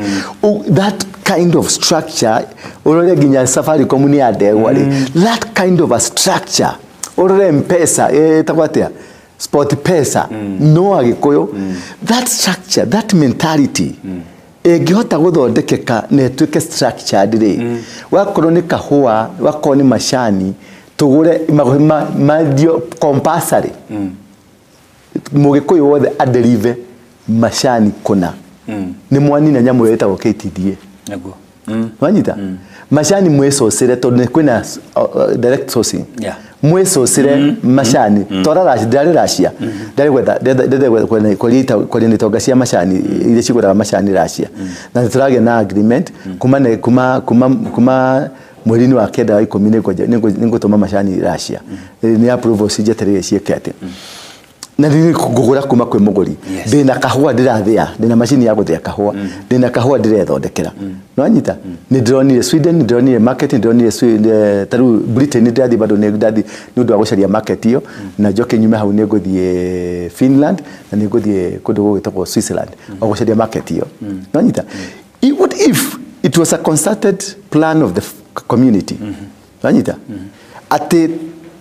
that kind of structure uria ginya Safaricom ni ya ndegwa ri that kind of a structure uria M-Pesa etagwatia Sport Pesa no agikuyu that structure that mentality egihota guthondekeka netwike structured ri wakorwo ni kahua wakorwo ni mashani tugure madio compulsory mugikuyu wothe aderive mashani kuna ni mwani na nyamu yetagwo KTDA naguo wanyita mashani mwesocire tondu kwina direct sourcing mwesocire mashani tora Russia ndari gwetha kwenda tonga cia mashani ile cigura mashani Russia na turagia na agreement kuma mweri-ini wa kenda wa 10 ningutuma mashani Russia ni approval cijeterere ciekete na ni kugura kuma kwe muguri ndina kahua ndirathia ndina machine ya guthia kahua ndina kahua ndirethondekera no anyita ni ndronire Sweden ni ndronire market ni ndronire taru Britain ni ndathi bado ni ndathi ni undu wa gucaria market iyo na njoke nyume hau ni nguthie Finland na ni nguthie kundu gwitagwo Switzerland wa gucaria market iyo no anyita what if it was a concerted plan of the community no anyita ati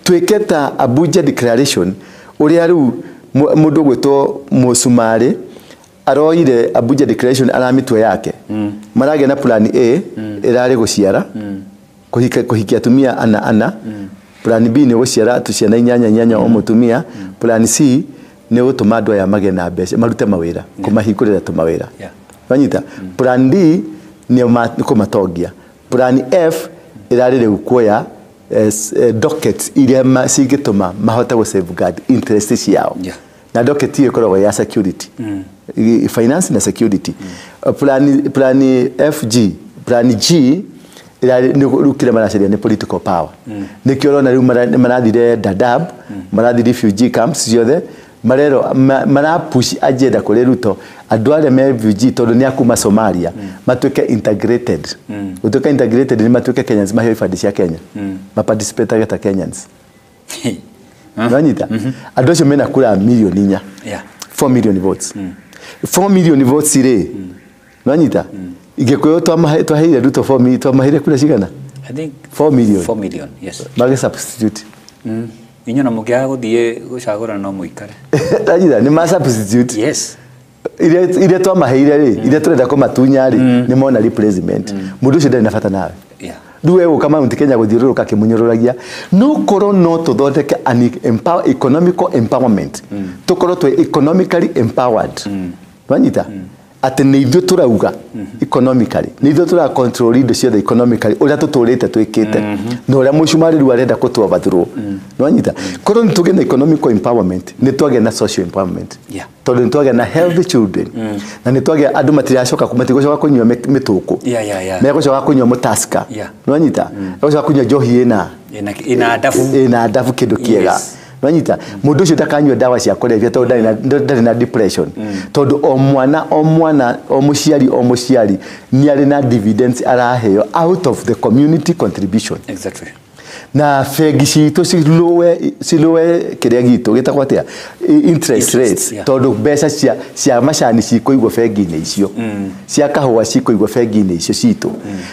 tweketa Abuja declaration uria riu mundu gwitwo Musumari aroire Abuja declaration aramitwe yake marage na plan A irari guciara kuhikia atumia ana plan B ni guciara tuciana inyanya o mutumia plan C ni gutuma andu aya mage na mbeca marute mawira kumahingurira tumawira wanyita plan D ni kumatongia plan F irari riu kuoya dockets iria cingituma mahota gu safeguard interest ciao na docket hiyo iko ya security finance na security plan FG plan G ila kile manaseria ni political power nikio na marathire Dadaab marathire refugee camps yothe marero marapush agenda kuri Ruto andu arĩa me refugee tondu ni akuma Somalia matuike integrated utuika integrated ni matuike Kenyans maheo ifadi cia Kenya ma participate ta Kenyans Nanyita andu acio mena kura milioni 4 4 million votes 4 million votes ire nanyita igekuyo twaheire Ruto 4 million twamahire kura cigana I think 4 million 4 million yes mage substitute inyo na mugia guthie gucagura no muikare nanyita ni ma substitute yes ile twamaheire ri ile turenda kumatunya ri ni mona replacement mundu ucio ndari na bata nawe duwe kama Mount Kenya guthiururuka kimunyororagia no koro no tuthondeke an economical empowerment tukoro twe economically empowered wanyita ati ni ithu turauga economically ni ithu tura control indo ciothe economically uria tuturite twikite no uria mucumari ru arenda kutuobathurwo wanyita koro ni tuge na economical empowerment ni twage na social empowerment tondu ni twage na healthy children na ni twage andu matiracoka kumatigocoka kunywa mituku megocoka kunywa mutaska wanyita megocoka kunywa njohi ina ndafu kindu kiega wanyita mundu ucio ndakanywa dawa cia kulevya tondu ndari na depression tondu o mwana o muciari ni ari na dividends araheo out of the community contribution exactly na fegi cito silowe kiria gitu gitagwo atia interest rates tondu mbeca cia macani cikuigwo fegi-ini icio cia kahua cikuigwo fegi-ini icio cito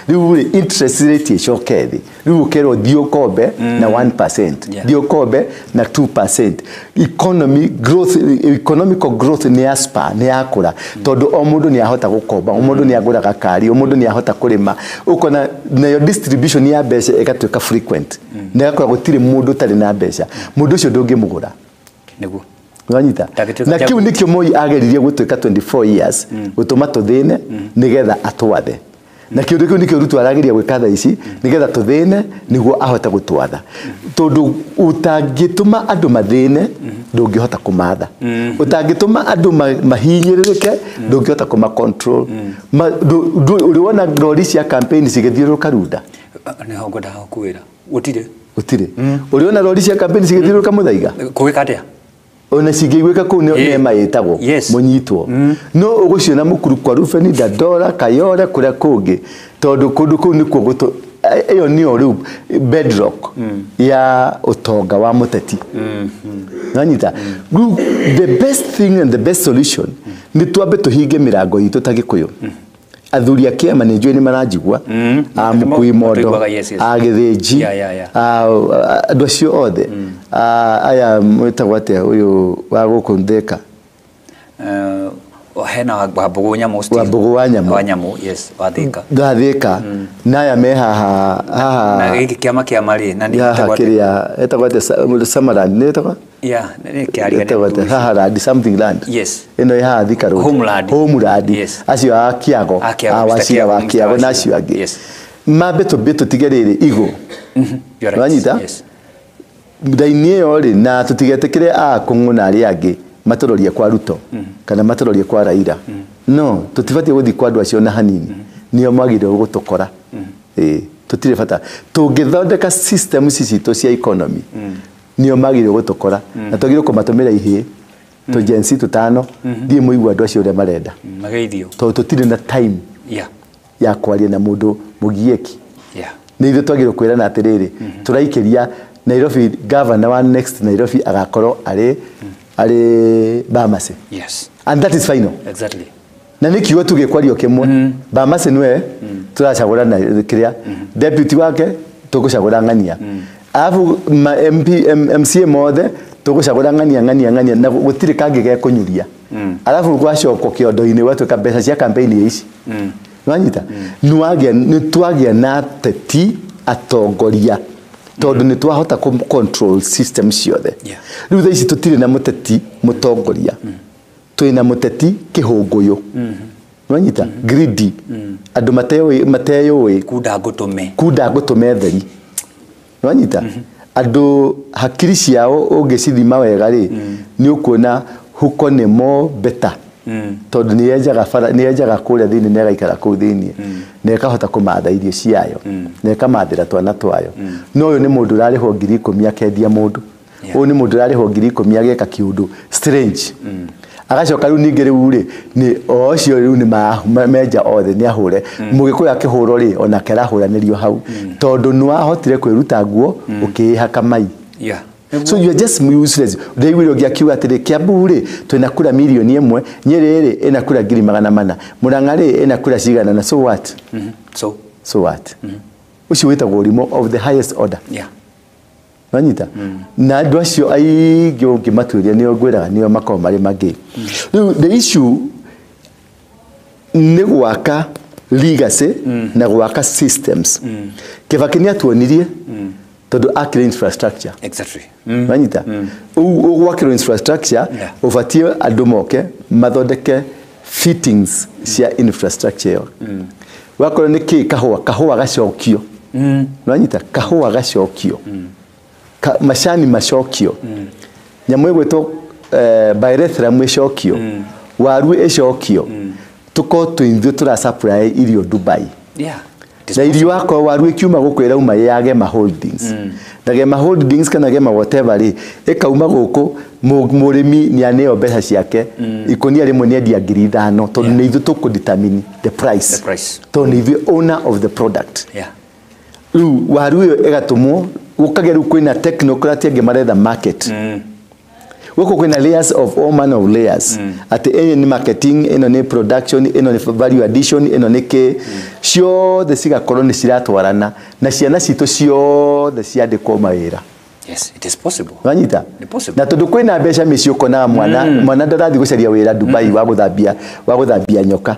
riu interest rate icokethi riu kero thiokombe na 1% thiokombe na 2% economical growth ni aspa ni akura tondu o mundu ni ahota gukomba o mundu ni agura gakari o mundu ni ahota kurima ukona na distribution ya mbeca igatuika frequent nagakora gutire mundu tari na mbeca mundu ucio ndungimugura niguo wanyita na kiu nikio Moi ageririe gutuika 24 years gutuma tuthine nigetha atwathe na kiu nikio Ruto arageria gwika tha ici nigetha tuthine niguo ahota gutwatha tondu utangituma andu mathine ndungihota kumatha utangituma andu mahinyiririke ndungihota kuma control uriona glory cia campaign cigithiuruka runda ni hongo da kuwira utire uriona lori cia campaign cigithiuruka muthaiga kuwika atia ona cigigwika ku ne maitagwo munyitwo no uguciona mukuru kwa Rufeni Dadora Kayore kuria kungi tondu kundu ku ni kuguto eyo ni oru bedrock ya utonga wa muteti nanyita the best thing and the best solution ni twambe tuhinge mirango itu tagikuyu athuri ake manenjwe ni marajigwa amukui modo agithiji andu acio othe aya mwetagwo atia uyu wa gukundeka hena Wambugu Wanyamu yes wathika naya me haha na giki kiama ri na ni etagwo atia Samaland ni etagwo ni kiari haha land something land yes ino ya haha Thika Road homeland yes acio akiago awashia wakiago na acio angi yes mabe tutigirire igo wanyita ndaini yo ri na tutigetekire kung'una ari angi matororia kwa Ruto kana matororia kwa Raila no tutibatie guthi kwa andu acio na hanini nio magire gutukora tutire bata tungithondeka system cicito cia economy nio magire gutukora na tugire kumatumira ihie to jensi tutano thie muigwa andu acio ria marenda mageithio to tutire na time ya kwaria na mundu mugieki ni ithu twagire kwirana atiriri turaikiria Nairobi governor wa next Nairobi agakorwo ari Bamase yes and that is final exactly na nikiwa tugekwario kimwe Bamase niwe turacagura na kiria deputy wake tugucagura ngania alafu MCA mothe tugucagura ngania na gutire kangi ge kunyuria alafu gwacoko kiondo-ini watuka mbeca cia campaign ici wanyita nitwagia na teti atongoria tondu ni twahota control system ciothe riu tha ici tutire na muteti mutongoria twina muteti kihunguyu wanyita greedy andu mateyo kunda ngutume theri wanyita andu hakiri ciao ungicithima wega ri ni ukuona huko nĩ mo better tondũ nĩ enjaga kũrĩa thĩinĩ nĩ agaikara kũu thĩinĩ na ĩkahota kũmatha irio ciayo na ĩkamathĩra twana twayo no ũyũ nĩ mũndũ ũrarĩhwo 10,000 akendia mũndũ ũyũ nĩ mũndũ ũrarĩhwo 10,000 ageka kĩũndũ strange agacoka rĩu ningĩ rĩu rĩ nĩ ocio rĩu nĩ menja othe nĩ ahũre mũgĩkũyũ akĩhũrwo rĩ ona kerahũranĩrio hau tondũ nĩ wahotire kwĩruta nguo ũkĩhaka mai so you are just useless they will get you at the Kiambu twina kura milioni 1 Nyeri ina kura 400 Murang'a ina kura cigana na so what so what ucio witagwo ũrimũ of the highest order Wanyita na andũ acio aingĩ ũngĩmatuĩria nĩo ngwĩraga nĩo makao marĩ mangĩ the issue nĩ gwaka legacy na gwaka systems Kibaki nĩ atuonirie tondũ akire infrastructure exactly Wanyita gwakire infrastructure ubatie andũ moke mathondeke fittings cia infrastructure wakora nĩ kĩ kahũa gacokio Wanyita kahũa gacokio mashani macokio nyamwe gwetwo Byrethrum icokio waru icokio tuko twinthio tura supply irio Dubai na irio wako waru ikiuma gukwira uma yage ma holdings ndage ma holdings kana ge ma whatever ri ikauma guku murimi ni aneo mbeca ciake ikonia rimwe ni endia 5,000 tondu ni ithu tukudetermine the price tondu ni the owner of the product riu waru iyo igatumwo ukageru kwina technocrat yenge maretha market woko kwina layers of all manner of layers at any marketing ino ni production ino ni value addition ino ni ke sio the siga koloni ciratwarana na ciana cito sio the ciandikwo mawira yes it is possible Wanyita na tondu kwina mbeca miciuko na mwana ndarathi gucaria wira Dubai wa guthambia nyoka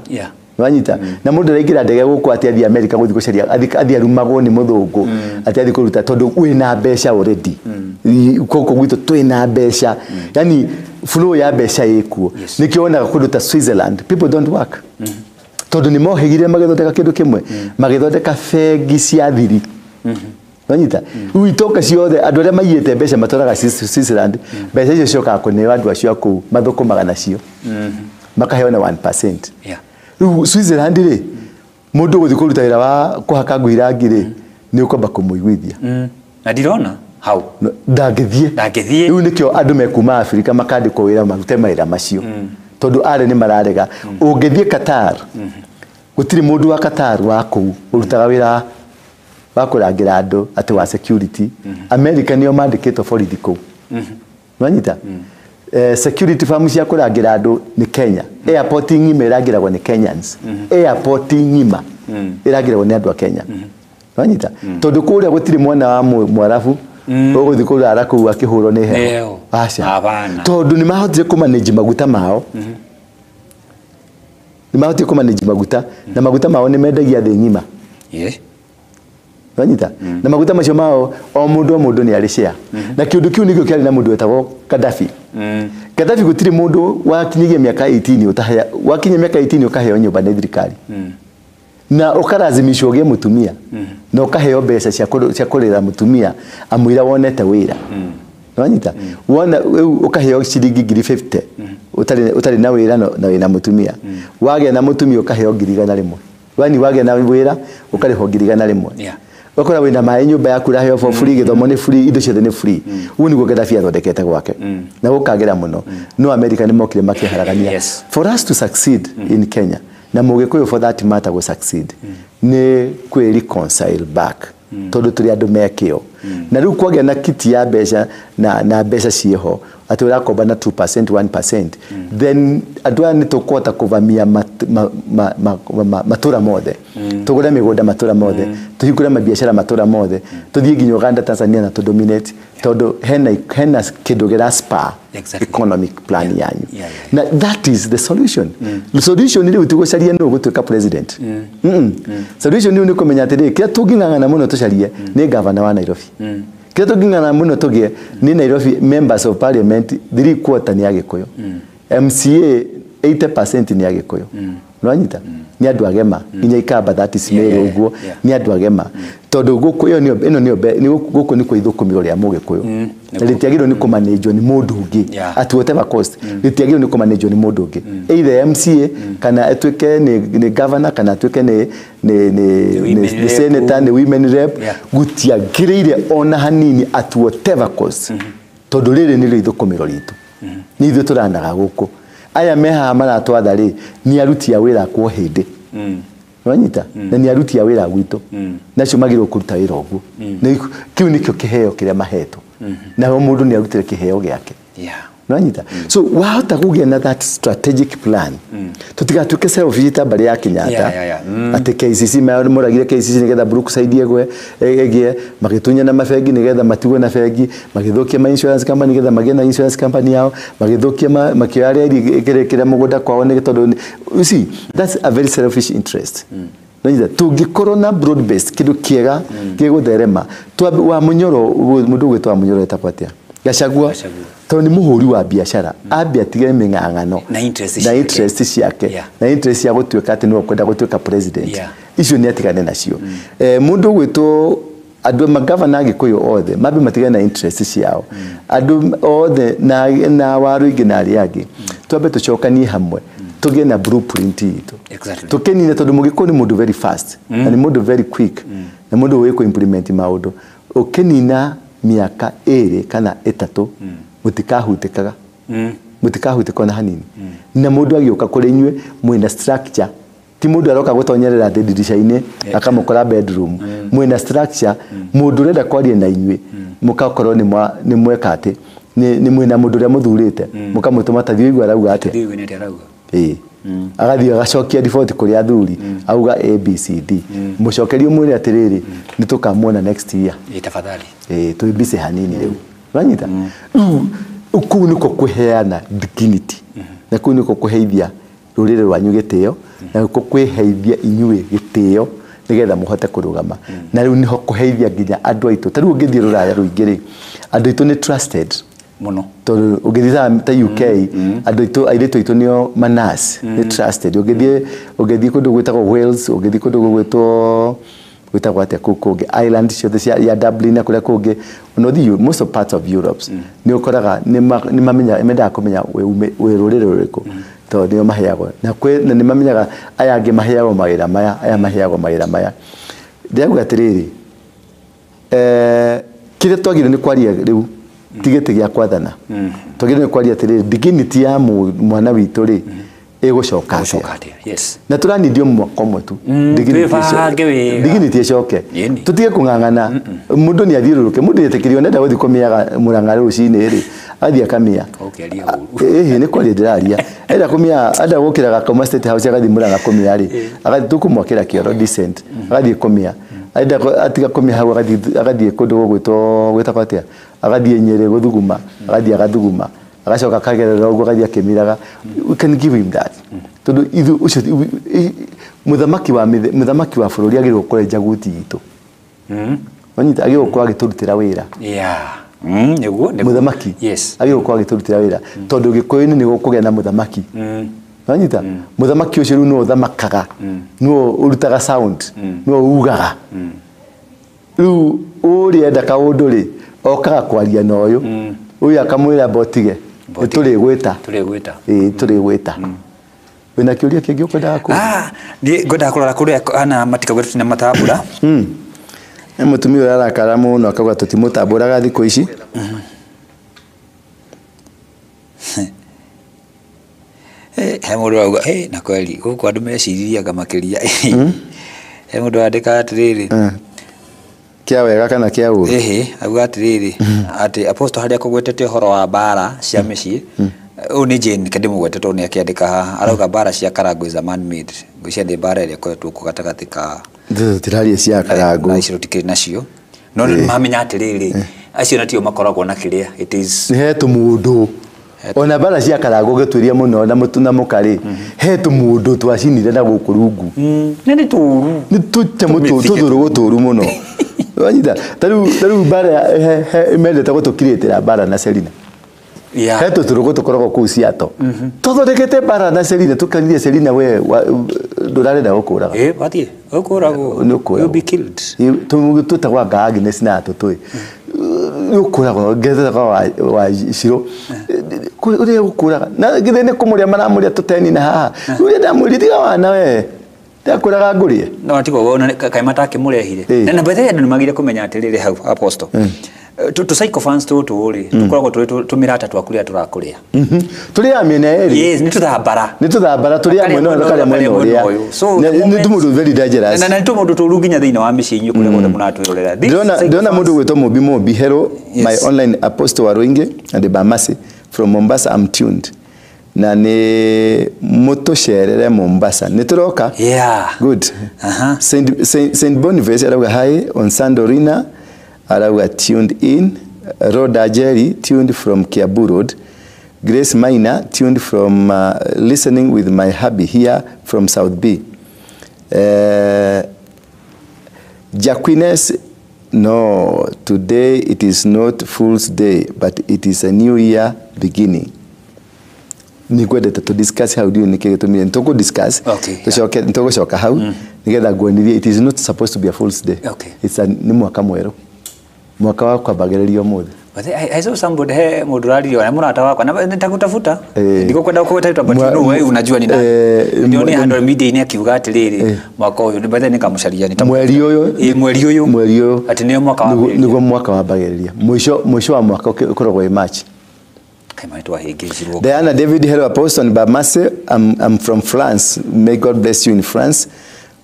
Wanyita na mundu araingira ndege guku ati athi America guthi gucaria athi arumagwo ni muthungu ati athi kuruta tondu wina mbeca already koko gwitu twina mbeca yani flow ya mbeca ikuo nikiona kundu ta Switzerland people don't work tondu ni mohigire magithondeka kindu kimwe magithondeka fegi cia thiri Wanyita uitoka ciothe andu aria maiyete mbeca matoraga Switzerland mbeca icio cioka kuneo andu acio aku mathukumaga nacio makaheona 1% Switzerland ri mundu guthi kuruta wira wa kuhaka nguirangi ri ni ukomba kumuiguithia na dirona how ndangithie riu nikio andu mekuma Afrika makandikwo wira marute mawira macio tondu are ni mararega ungithie Qatar gutiri mundu wa Qatar wa kuu urutaga wira wa kurangira andu ati wa security America nio mandikitwo political Wanyita security firm cia kurangira andu ni Kenya airport ngima irangiragwo ni Kenyans airport ngima irangiragwo ni andu a Kenya Wanyita tondu kuria gutiri mwana wa mwarafu uguthi kurara ku akihurwo ni heho acha tondu ni mahotire ku manage maguta mao ni mahotire ku manage maguta na maguta mao ni mendagia thi ngima Wanyita na maguta macio mao o mundu ni ari share na kiundu kiu nikio kiari na mundu wetagwo Gaddafi Gaddafi gutiri mundu wakinyigia miaka 18 utahaya wakinya miaka 18 ukaheo nyumba na thirikari na ukarazimishwo ge mutumia na ukaheo mbeca cia kurira mutumia amwira wonete wira Wanyita wona ukaheo ciringi 50 utari na wira na wina mutumia wage na mutumia ukaheo 100 rimwe wani wage na wira ukariho 100 rimwe wakora wina mai nyumba yaku raheo for free githomo ni free indo ciothe ni free ugu niguo Gaddafi athondekete gwake na gukagera muno no America ni mokire makiharagania for us to succeed in Kenya na mugikuyu for that matter go succeed ni kwe reconcile back tondu turi andu mekio na riu kwagea na kiti ya mbeca na mbeca cieho ati urakomba na 2% 1% then andu ni tukota kuvamia matura mothe tugure migunda matura mothe tuhingure mabiashara matura mothe tuthie nginya Uganda Tanzania na dominate tondu hena kindu gira spa economic plan yanyu na that is the solution the solution ni utugocaria no gutuika president solution ni kumenya atiri kira tungingangana muno tucarie ni governor wa Nairobi kira tungingangana muno tugie ni Nairobi members of parliament 3/4 ni agikuyu MCA 80% ni agikuyu Wanyita ni andu agema inya ikamba that is mero uguo ni andu agema tondu guku ino nio ni guku ni kwa ithukumiro ria Mugikuyu ritiagirwo ni kumanage ni mundu ungi at whatever cost ritiagirwo ni kumanage ni mundu ungi either MCA kana atwike ni governor kana atwike ni senator ni women rep gutiagirire ona hanini at whatever cost tondu riri ni ithukumiro ritu ni ithu turanaga guku aya meha maratwatha ri ni aruti a wira kwa hindi wanyita na ni aruti a wira gwitu nacio magirwo kuruta wira oguo kiu nikio kiheo kiria maheto na mundu ni arutire kiheo giake wanyita so wahota kugia na that strategic plan tutigatuke self-visita bari ya Kenyatta ati KCC moragire KCC nigetha Brookside egwe egie magitunya na mafegi nigetha matigwe na fegi magithokia ma insurance company nigetha magena insurance company yao magithokia makiare igerekera mugunda kwao ni tondu you see that's a very selfish interest nĩtha tũngĩkorwo na broad based kĩndũ kĩega gĩgũtherema wa Munyoro mũndũ gwĩtwa Munyoro etagwo atĩa Gachagua tondũ nĩ mũhũri wa biashara ambia tigere mĩng'ang'ano na interest ciake na interest ya gũtuĩka atĩ nĩwe kwenda gũtuĩka president icio nĩ atigane nacio mũndũ gwĩtwo andũ magavana Gĩkũyũ othe mabe matigane na interest ciao andũ othe na waru ingĩ na arĩa angĩ twambe tũcokanie hamwe tugie na blueprint itu tukenine tondu Mugikuyu ni mundu very fast na ni mundu very quick na mundu wiko implement maundu ukenina miaka 2 kana 3 mutikahutikaga mutikahutiko na hanini na mundu agioka kuri inywe mwina structure ti mundu aroka gutonyerera dirisha-ini akamukora bedroom mwina structure mundu renda kwaria na inywe mukakorwo ni mwekate ni mwina mundu ria muthurite mukamutuma tathio igwa rauga ate agathii agacokia report kuri athuri auga ABCD mucokerio mwire atiriri nitukamuona next year tafadhali tuibise hanini riu wanyita uku niko kuheana dignity na ku niko kuheithia rurire rwanyu gitio na ku kwiheithia inyue gitio nigetha muhote kurugama na riu niho kuheithia nginya andu aitu tariu ngithii ruraya ruingiri andu aitu ni trusted muno to ugithiza ta UK andu aitu airetu aitu nio manas ni trusted ugithii kundu gwitagwo Wales ugithii kundu gwitagwo atia kukungi Ireland ciothe ya Dublin na kuria kungi most of parts of Europe ni ukoraga ni mamenya imenda kumenya we rurire ruriku to nio maheagwo na ni mamenyaga aya angi maheagwo mawira maya aya maheagwo mawira maya ndiaguga atiriri kire twagire ni kwaria riu tigete gya kwathana twagire ni kwaria atiriri dignity ya mwana witu ri egucoka yes na turani ndio mwako tu dignity icoke tutige kungangana mundu ni athiruruke mundu yetekirio nenda guthi kumiaga muranga rucini ri athi akamia ni kwaria ndiraria enda kumia ada gukiraga Kauma State House agathi muranga kumia ri agathi tukumwakira kioro decent agathi kumia enda atiga kumia hawa agathi kundu gwitagwo atia agathi Nyeri guthuguma agathi agathuguma agacoka kagerera ugo gathia kimiraga we can give him that tondu ithu ucio muthamaki wa bururi agirwo kurenja guti gitu wanyita agirwo kwa giturutira wira niguo muthamaki agirwo kwa giturutira wira tondu Gikuyu ni gukugia na muthamaki wanyita muthamaki ucio no thamakaga no urutaga sound no ugaga riu urienda kaundu ri okaga kwaria na uyu uyu akamwira botige tuli gwita wina kiuria kingi ukwenda ku ndi ngoda kurora kuria ana matika gwetu na matabura mutumia uyu arakara muno akauga tutimutaburaga thiko ici he mundu auga na kweli guku andu meciriria makiria he mundu andika atiriri kia wega kana kia uru auga atiriri ati apostle haria kugwetete horo wa bara cia micii ni Jane kadimu gwetetwo ni akiandika haha arauga bara cia Karangu is a man made gwicia ndi bara iria kwetwo kugatagati ka tiraria cia Karangu na icio tikiri nacio no ni mamenya atiriri acio natio makoragwo na kiria it is hetu mundu ona bara cia Karangu gitwiria muno na mutuna mukari hetu mundu twacinire na gukurungu ni turu ni tuchamo tuduru guturu muno wanyita taru bara imende ta gutukiritira bara na Selina heto turugo tukoragwo ku Seattle tuthondekete bara na Selina tukanithia Selina we ndurare na gukuraga batie ukurago you be killed tutagwa Agnes na tutui ukurago ngethaga wa Shiro uri ukuraga na githene kumuria maramuria tuteni na haha uri ndamuritiga wana we ndakuraga ngurie no atigo wona kai matake murehire na bethe andu magire kumenya atirire hau apostle tu psychophants tu uri tukoragwo tumirata twakuria turakuria turi amene eri yes ni tuthambara turi amwe no ndakare mwene uria ni tumudu very dangerous na tumudu turuginya thiina wa micinyu kuria gothe muratwirorera ndona mundu gwetwo Mobi hello my online apostle Waruinge and Bamasi from Mombasa. I'm tuned na ni mutosherere Mombasa nituroka good Saint Boniface araga hi on Sandorina araga tuned in. Rhoda Jerry tuned from Kiabu Road. Grace Maina tuned from listening with my hubby here from South B. Jacquines, no, today it is not Fool's Day, but it is a new year beginning. Nikwendete to discuss how do you nikege to me and to discuss to shoka how nigetha gwanirie it is not supposed to be a Fool's Day. It's a ni mwaka mweru mwaka wa kwabagererio muthe. But I saw somebody he modulari yo murata wako na nitakutafuta ndiko kwenda kuweta but you know wewe unajua ni nani ndio ni handle media ni akiuga atiriri mwaka uyu ni bethe nikamusharia ni mweri uyu ati ni mwaka wa niguo mwaka wa bagereria mwisho wa mwaka ukoragwo i March. Diana David, hello Apostle Bamase. I'm from France. May God bless you in France.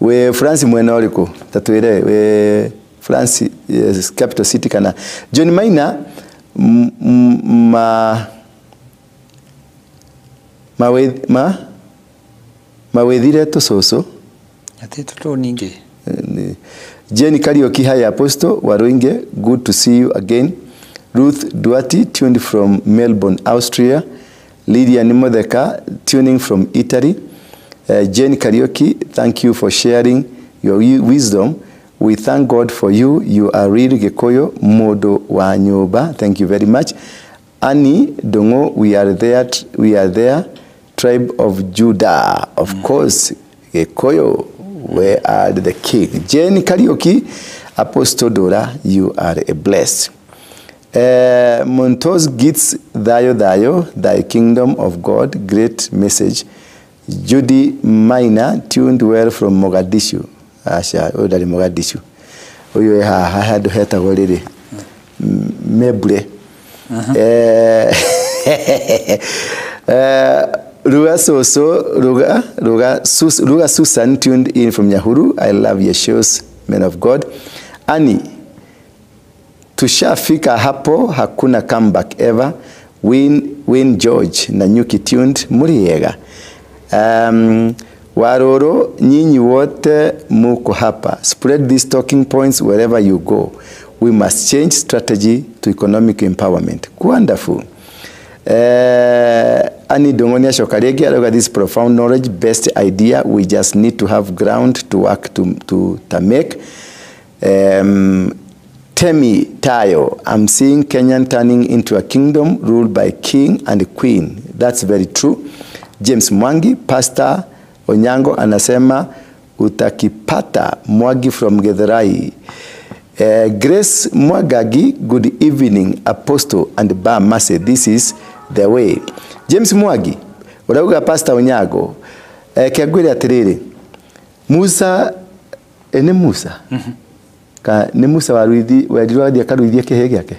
We France mwena oliko tatuire we France is capital city kana John Maina mawethire tusoso ati tuto ningi Jenny Karioki, hi Apostle Waruinge, good to see you again. Ruth Duati tuned from Melbourne, Austria. Lydia Nimodeka tuning from Italy. Jane Karioki, thank you for sharing your wisdom. We thank God for you. You are really Gekoyo Modo wa Nyoba. Thank you very much. Annie Dongo, we are there. Tribe of Judah. Of course, Gekoyo, where are the king? Jane Karioki, Apostle Dora, you are a blessed. Montos gets dayo, thy kingdom of God, great message. Judy Maina tuned well from Mogadishu. Asha, odali Mogadishu. Oyo hadu heta golere. Mebre. Ruga Susan tuned in from Nyahuru. I love your shows, men of God. Annie, tushafika hapo, hakuna comeback ever. Win George Nanyuki tuned Muriega. Waroro nyinyi wote muko hapa. Spread these talking points wherever you go. We must change strategy to economic empowerment. Wonderful. Ani Dongonia Shokaregi, I got this profound knowledge, best idea. We just need to have ground to work to make. Temi Tayo, I'm seeing Kenyan turning into a kingdom ruled by king and queen. That's very true. James Mwangi, Pastor Onyango anasema utakipata Mwagi from Githurai. Grace Mwagagi, good evening Apostle and Bamase. This is the way. James Mwagi, urauga Pastor Onyango, kiagwire atiriri. Musa ene Musa. Ka ni Musa waruithi wedirwathia karuithia kihe giake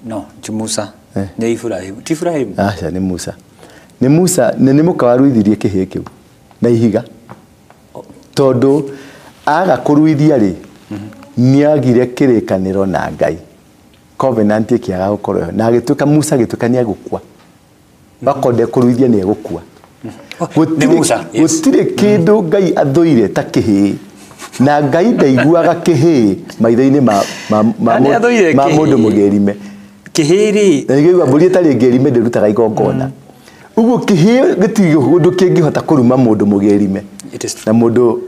no ti Musa ni Ibrahim ti Ibrahim acha ni Musa ni mukawaruithirie kihe kiu na ihiga tondu aga kuruithia ri ni agire kirikaniro na Ngai covenant ikiaga gukorwo na agituka Musa agituka ni agukua bakonde kuruithia ni agukua gutire kindu Ngai athoire ta kihi na Ngai ndaiguaga kihi maitho-ini ma mundu mugerime kihiri ngigwa mburi tari ngerime ndirutaga igongona uguo kihi gitigi undu kingihota kuruma mundu mugerime na mundu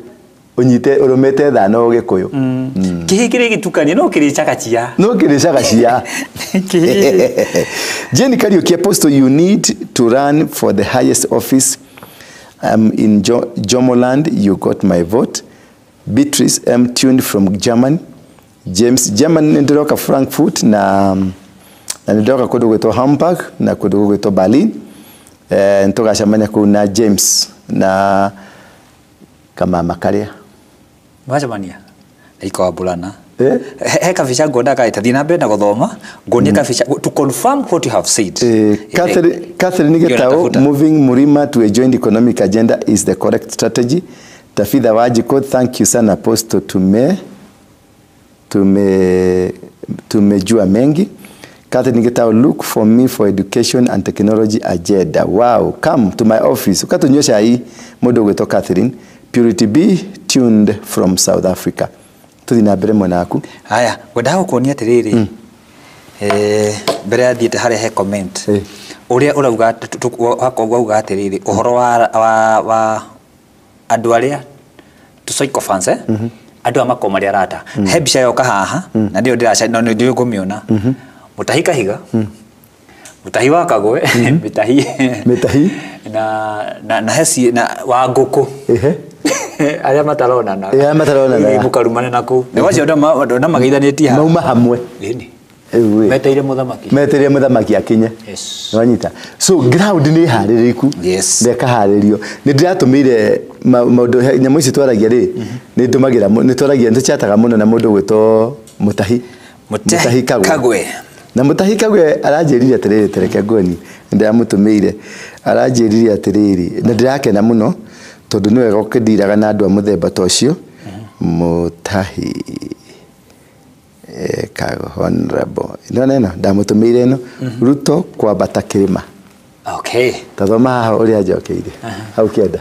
unyite urumete thano gikuyu kihikire gitukani no kirichakachia Jane Kariuki, Apostle, you need to run for the highest office. I'm in Jomoland, you got my vote. Beatrice M. tuned from Germany. James German ndiroka Frankfurt na ndiroka kudu gweto Hamburg na kudu gweto Berlin. Ntoka shamanya kuna James na kama makaria wajamania iko abulana he kabisha ngoda ka itathina mbere na guthoma ngonie kabisha to confirm what you have said. Catherine Getao, moving Murima to a joint economic agenda is the correct strategy. Tafidha Wajiko, thank you sana Apostle, tumejua mengi. Catherine Getao, look for me for education and technology agenda. Wow, come to my office. Ukatunyosha hii modo gweto Catherine. Purity B tuned from South Africa. Tuthina mbere mwanaku. Haya, ngwenda kuonia atiriri. Mbere ya thiete hare he comment. Uria urauga wakogwa atiriri uhoro wa andu aria tucoiko fans andu amako mari arata. He bica yoka haha na ndio ndiraca no ndio ngumiona. Mutahi Kahiga. Mutahi wa Kagwe, mitahi na hesi na wa Nguku. Aria matarona na mukarumane naku ni wacio ndo magithanĩtie ha mauma hamwe meteire muthamaki akinye wanyita so ground ni haririku ndeka haririo ni ndiratumire maundu nyamu ici twaragia ri ni ndumagira ni twaragia ntuchataga muno na mundu gwito Mutahi Kagwe na Mutahi Kagwe aranjiriria atiriri tereke ngoni ndiramutumire aranjiriria atiriri na ndirakena muno tondu niwe gokidiraga na andu a muthemba tocio Mutahi Kagwe honorable no ndamutumire no Ruto kwa batakirima tathoma haha uria njokeire hau kienda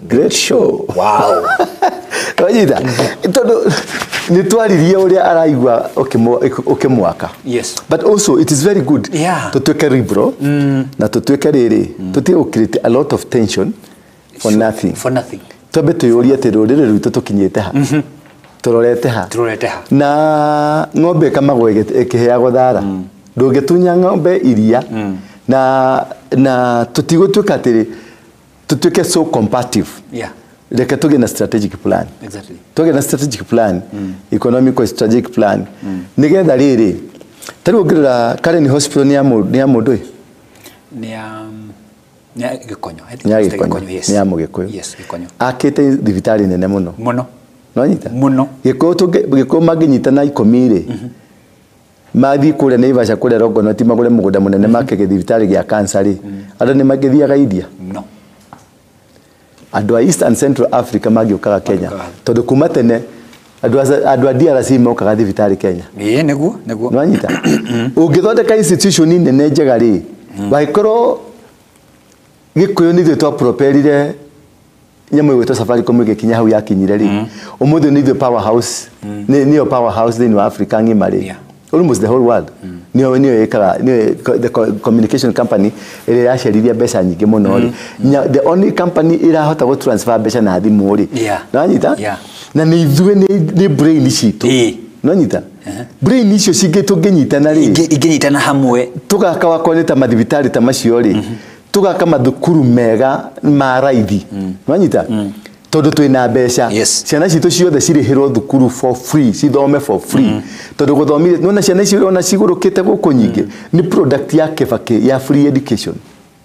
great show wow wajida tondu ni twaririe uria araigwa ukimwaka but also it is very good to tweke ribro na to tweke riri to create a lot of tension for nothing tobe tuyuria tirurire ruto tukinyete ha turorete ha na ng'ombe kama gwekeheagwo thara ndungetunya ng'ombe iria na tutigutwika atiri tutwike so competitive reke tuge na strategic plan tuge na strategic plan economic strategic plan nigetha riri tari ongerera Karen hospital ni ya mundu ni Gikonyo ni ya Mugikuyu akite thibitari nene muno no nyita Gikuyu maginyitana 10 ri mathi kure nei vaca kure Rongonoti magure mugunda munene make thibitari gya cancer ri andu ni magithiaga India andu a East and Central Africa magiokaga Kenya tondu kuma tene andu a DRC mokaga thibitari Kenya neguo no nyita ungithondeka institution nene njega ri waikoro Gikuyu ni thwe twaproperire nyamu gwetwo Safaricom igikinya hau yakinyire ri umuthi ni thwe powerhouse ni powerhouse in Africa ngimari almost the whole world niyo ikaga the communication company ile yashirithia mbeca nyingi muno ri the only company irahota go transfer mbeca na thimu ri no nyita na ni thwe ni brain citu no nyita brain icio cingitunginyitana ri inginyitana hamwe tugaka wakoneta mathibitari ta macio ri tugaka mathukuru mega ma raithi wanyita tondu twina mbeca ciana citu ciothe cirihirwo thukuru for free cithome for free tondu guthomire nona ciana icio ona cigurukite guku nyingi ni product ya Kibaki ya free education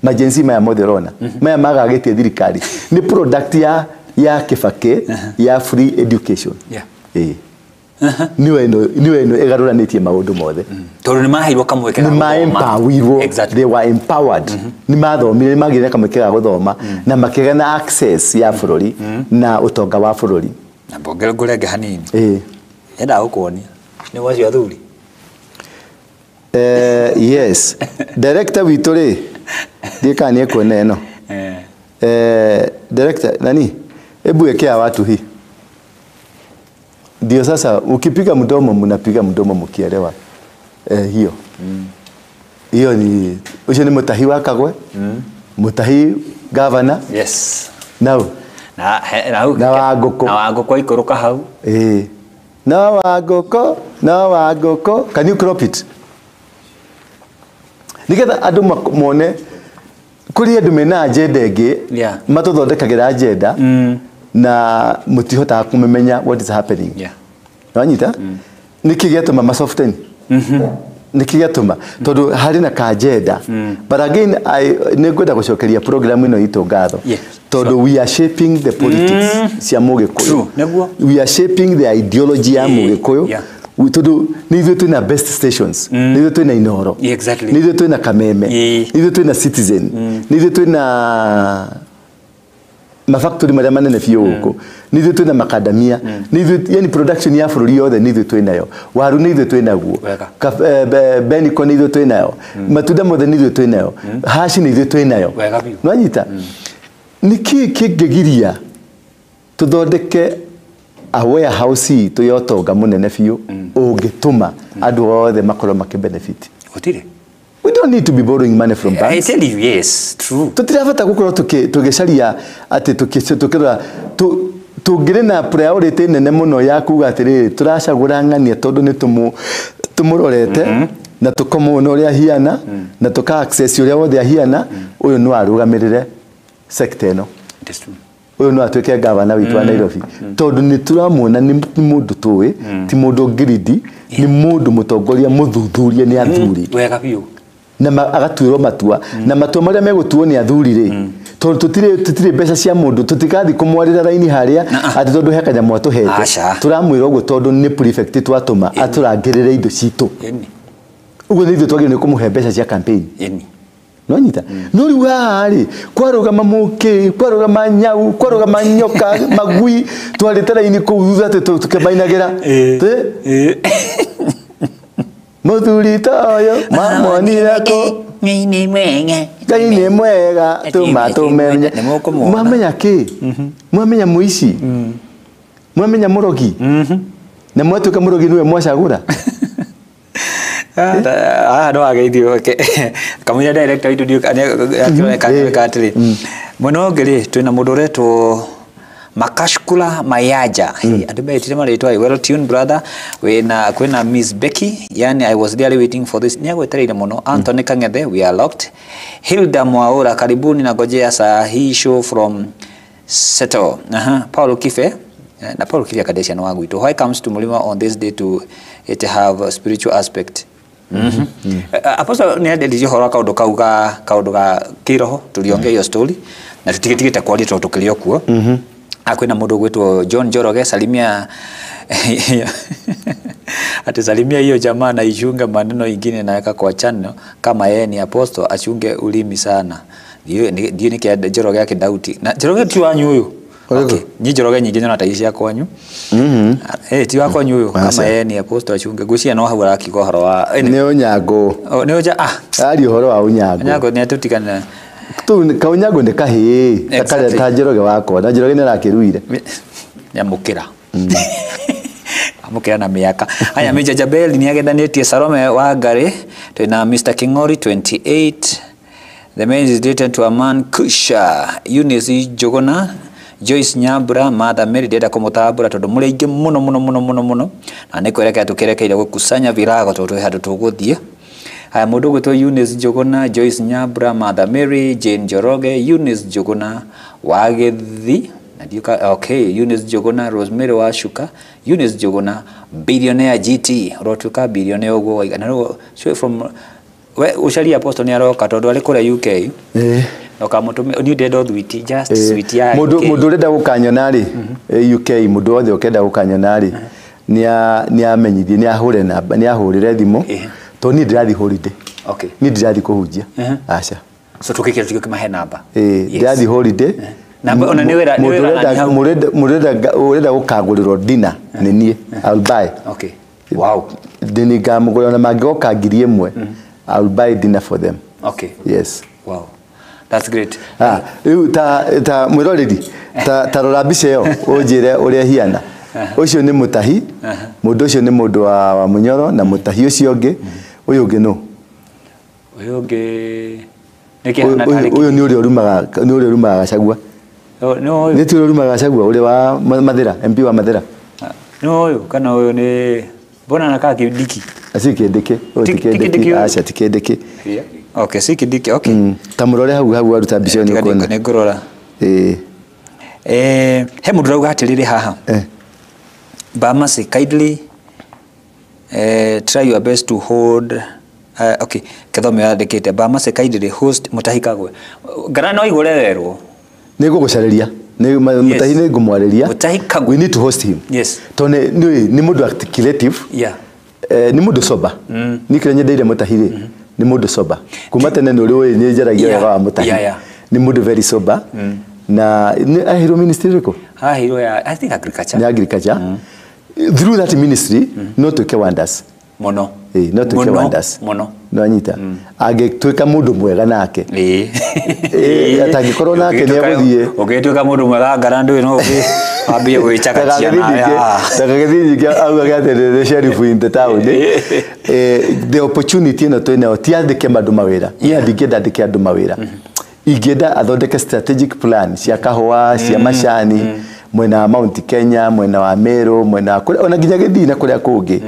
majenzi maya motherona maya magagetie thirikari ni product ya Kibaki ya free education niwe no egaruranitie maundu mothe tondu ni maheirwo kamweke they were empowered ni mathomire magire kamweke ga guthoma na makigea na access ya bururi na utonga wa bururi na bongere ngurenge hanini enda gukuonia ni wacio athuri yes director witu ri ndikanie kuona eno director nani ebu ekea watu hii ndio sasa ukipiga mdomo mnapiga mdomo mkielewa hiyo hiyo ni ucio ni Mutahi wa Kagwe Mutahi governor yes now na Wangũkũ na Wangũkũ ikũrũka hau no Wangũkũ can you crop it nigetha andũ mone kuri andũ mena agenda ĩngĩ matũthondekagĩra agenda na mũtihotaga kũmenya what is happening wanyita niki gĩatũma masoften niki gĩatũma tondũ harĩ na ka agenda but again nĩngwenda gũcokeria program ĩno itũ ngatho tondũ we are shaping the politics cia Mũgĩkũyũ we are shaping the ideology ya Mũgĩkũyũ tondũ nĩithuĩ twĩna best stations nĩithuĩ twĩna Inooro nĩithuĩ twĩna Kameme nĩithuĩ twĩna Citizen nĩithuĩ twĩna mafactory marĩa manene biũ gũkũ nĩithuĩ twĩna macadamia nĩithuĩ yani production ya bũrũri yothe nĩithuĩ twĩnayo waru nĩithuĩ twĩnaguo beniko nĩithuĩ twĩnayo matunda mothe nĩithuĩ twĩnayo haci nĩithuĩ twĩnayo nwanyita nĩkĩ kĩngĩgiria tũthondeke a warehouse itũ ya ũtonga mũnene biũ ũngĩtũma andũ othe makorwo makĩbenefit gũtirĩ. We don't need to be borrowing money from banks. I tell you, yes, true. Tutirafata gukorwo tugicaria ati tukirora tungire na priority nene muno ya kuga atiri turacagura ng'ania tondu ni tumurorete na tukomona uria hiana na tuka access uria wothe ahiana uyu no arugamirire sector eno. It is true. Uyu no atuike governor witu wa Nairobi tondu ni turamona ni mundu tuwe ti mundu ngiridi ni mundu mutongoria muthuthuria ni athuri wega biu na agatuirwo matua na matua maria megutuo ni athuri ri tondu tutire mbeca cia mundu tutikathi kumwarira raini haria ati tondu he kanya mwatu hete turamwira uguo tondu ni prefect twatuma aturangirire indo citu uguo ni ithu twagire ni kumuhe mbeca cia campaign no nyita no riu hari kwarugama muki kwarugama nyau kwarugama nyoka magui twarite raini ku thutha tukebainagira muthuri toyo mamonira ko ni mwega Ngai mwega tumenya mwamenya ki mwamenya muici mwamenya murogi na mwatuka murogi niwe mwacagura no ageithio kamunya director itu dio atiri muno ngiri twina mundu retwo Makashkula Mayaja andu betire maritwa well tuned brother kwina Miss Becky yani I was there waiting for this nyagwetereire muno Anthony Kangethe we are locked Hilda Mwaura karibuni na gojea saa hii show from Seto Paulo Kife na Paulo Kife Kadesia no wangu ito why comes to Mulima on this day to it have a spiritual aspect aposto ni ndije horo kaudo ga kiroho tulionge hiyo story na tutigitigite kwaria tutukilio kuo akwina mundu gwitwo John Njoroge salimia ati salimia hiyo jamaa na ishunga maneno ingine naweka kwa channel kama yeye ni apostle achunge ulimi sana ndio ni kia Njoroge yake Dauti na Njoroge tu wanyu huyo okay ni Njoroge nyingine na taisia kwanyu ti wako nyu kama yeye ni apostle achunge gucia no hawara kiko horo wa ni Onyango ni oja ari horo wa Onyango Onyango ni atutikana tu Kaunyango ndi kahi takale ta Njoroge wako na Njoroge ni rakiruire nyamukira amukira na miaka haya Meja Jabel ni agendanetie Salome wa Ngari twina Mr Kingori 28 the man is dated to a man Kusha Eunice Jogona Joyce Nyambura Mother Mary deda kumutabura tondu mureingi muno na nikwereka tukerekeire gukusanya virago tondu hadu tuguthie haya mundu gwitwo Eunice Jogona Joyce Nyambura Mother Mary Jane Njoroge Eunice Jogona Wagethi na okay Eunice Jogona Rosemary Washuka Eunice Jogona billionaire GT rotuka billionaire ugo na so from ushari apostle ni aroka tondu ari kure UK okamutume ni dedo thwiti just sweet ya mundu renda gukanyona ri UK mundu othe ukenda gukanyona ri ni amenyithie ni ahure namba ni ahurire thimu to ni ndirathi holiday okay ni ndirathi kuhunjia acha so tukikira tukimahe namba ndirathi holiday namba ona ni wera urenda gukagurirwo dinner ni nie I'll buy okay wow deni gamugura na magigoka ngiri imwe I'll buy dinner for them okay yes wow that's great ta mwiroreri ta rora mbica iyo unjire uria hiana ucio ni mutahi mundu ucio ni mundu wa Munyoro na mutahi ucio ungi uyu ungi no uyu ungi niki hana tariki uyu ni uria rumaga Gachagua no nĩ tu Ruma Gachagua ule wa Mathira MP wa Mathira no kana uyu ni bona na kaka Kindiki asi Kindiki Kindiki acha Kindiki okay si Kindiki okay tamurore hau aruta mbica ni ukona ni ngorora he mundu rauga atiriri haha Bamase kindly try your best to hold okay Kithome yandikite Bamase kindly host Mutahi Kagwe ngara no igure werwo nego gucareria ni Mutahi ni ngumwareria Mutahi Kagwe we need to host him yes tone ni mundu articulative ni mundu soba ni kire nyendeire Mutahi ni mundu soba kuma tene no uri ni njaragia wa Mutahi ni mundu very soba na ahiro ministry riko ahiro ya I think agriculture through that ministry no to wonders mono no to wonders mono no anyita agitweka mundu mwega nake atagikorwo nake ni aguthie ugitweka mundu mwega ngarandu no ambie gwichakacia tagagithii au agaterere sheriff in the town the opportunity no to ina tiandike mandu mawira ingenda ndike andu mawira ingenda athondeke strategic plan cia kahua cia macani mwena Mount Kenya mwena wa Meru mwena ona nginya Githii na kuria kungi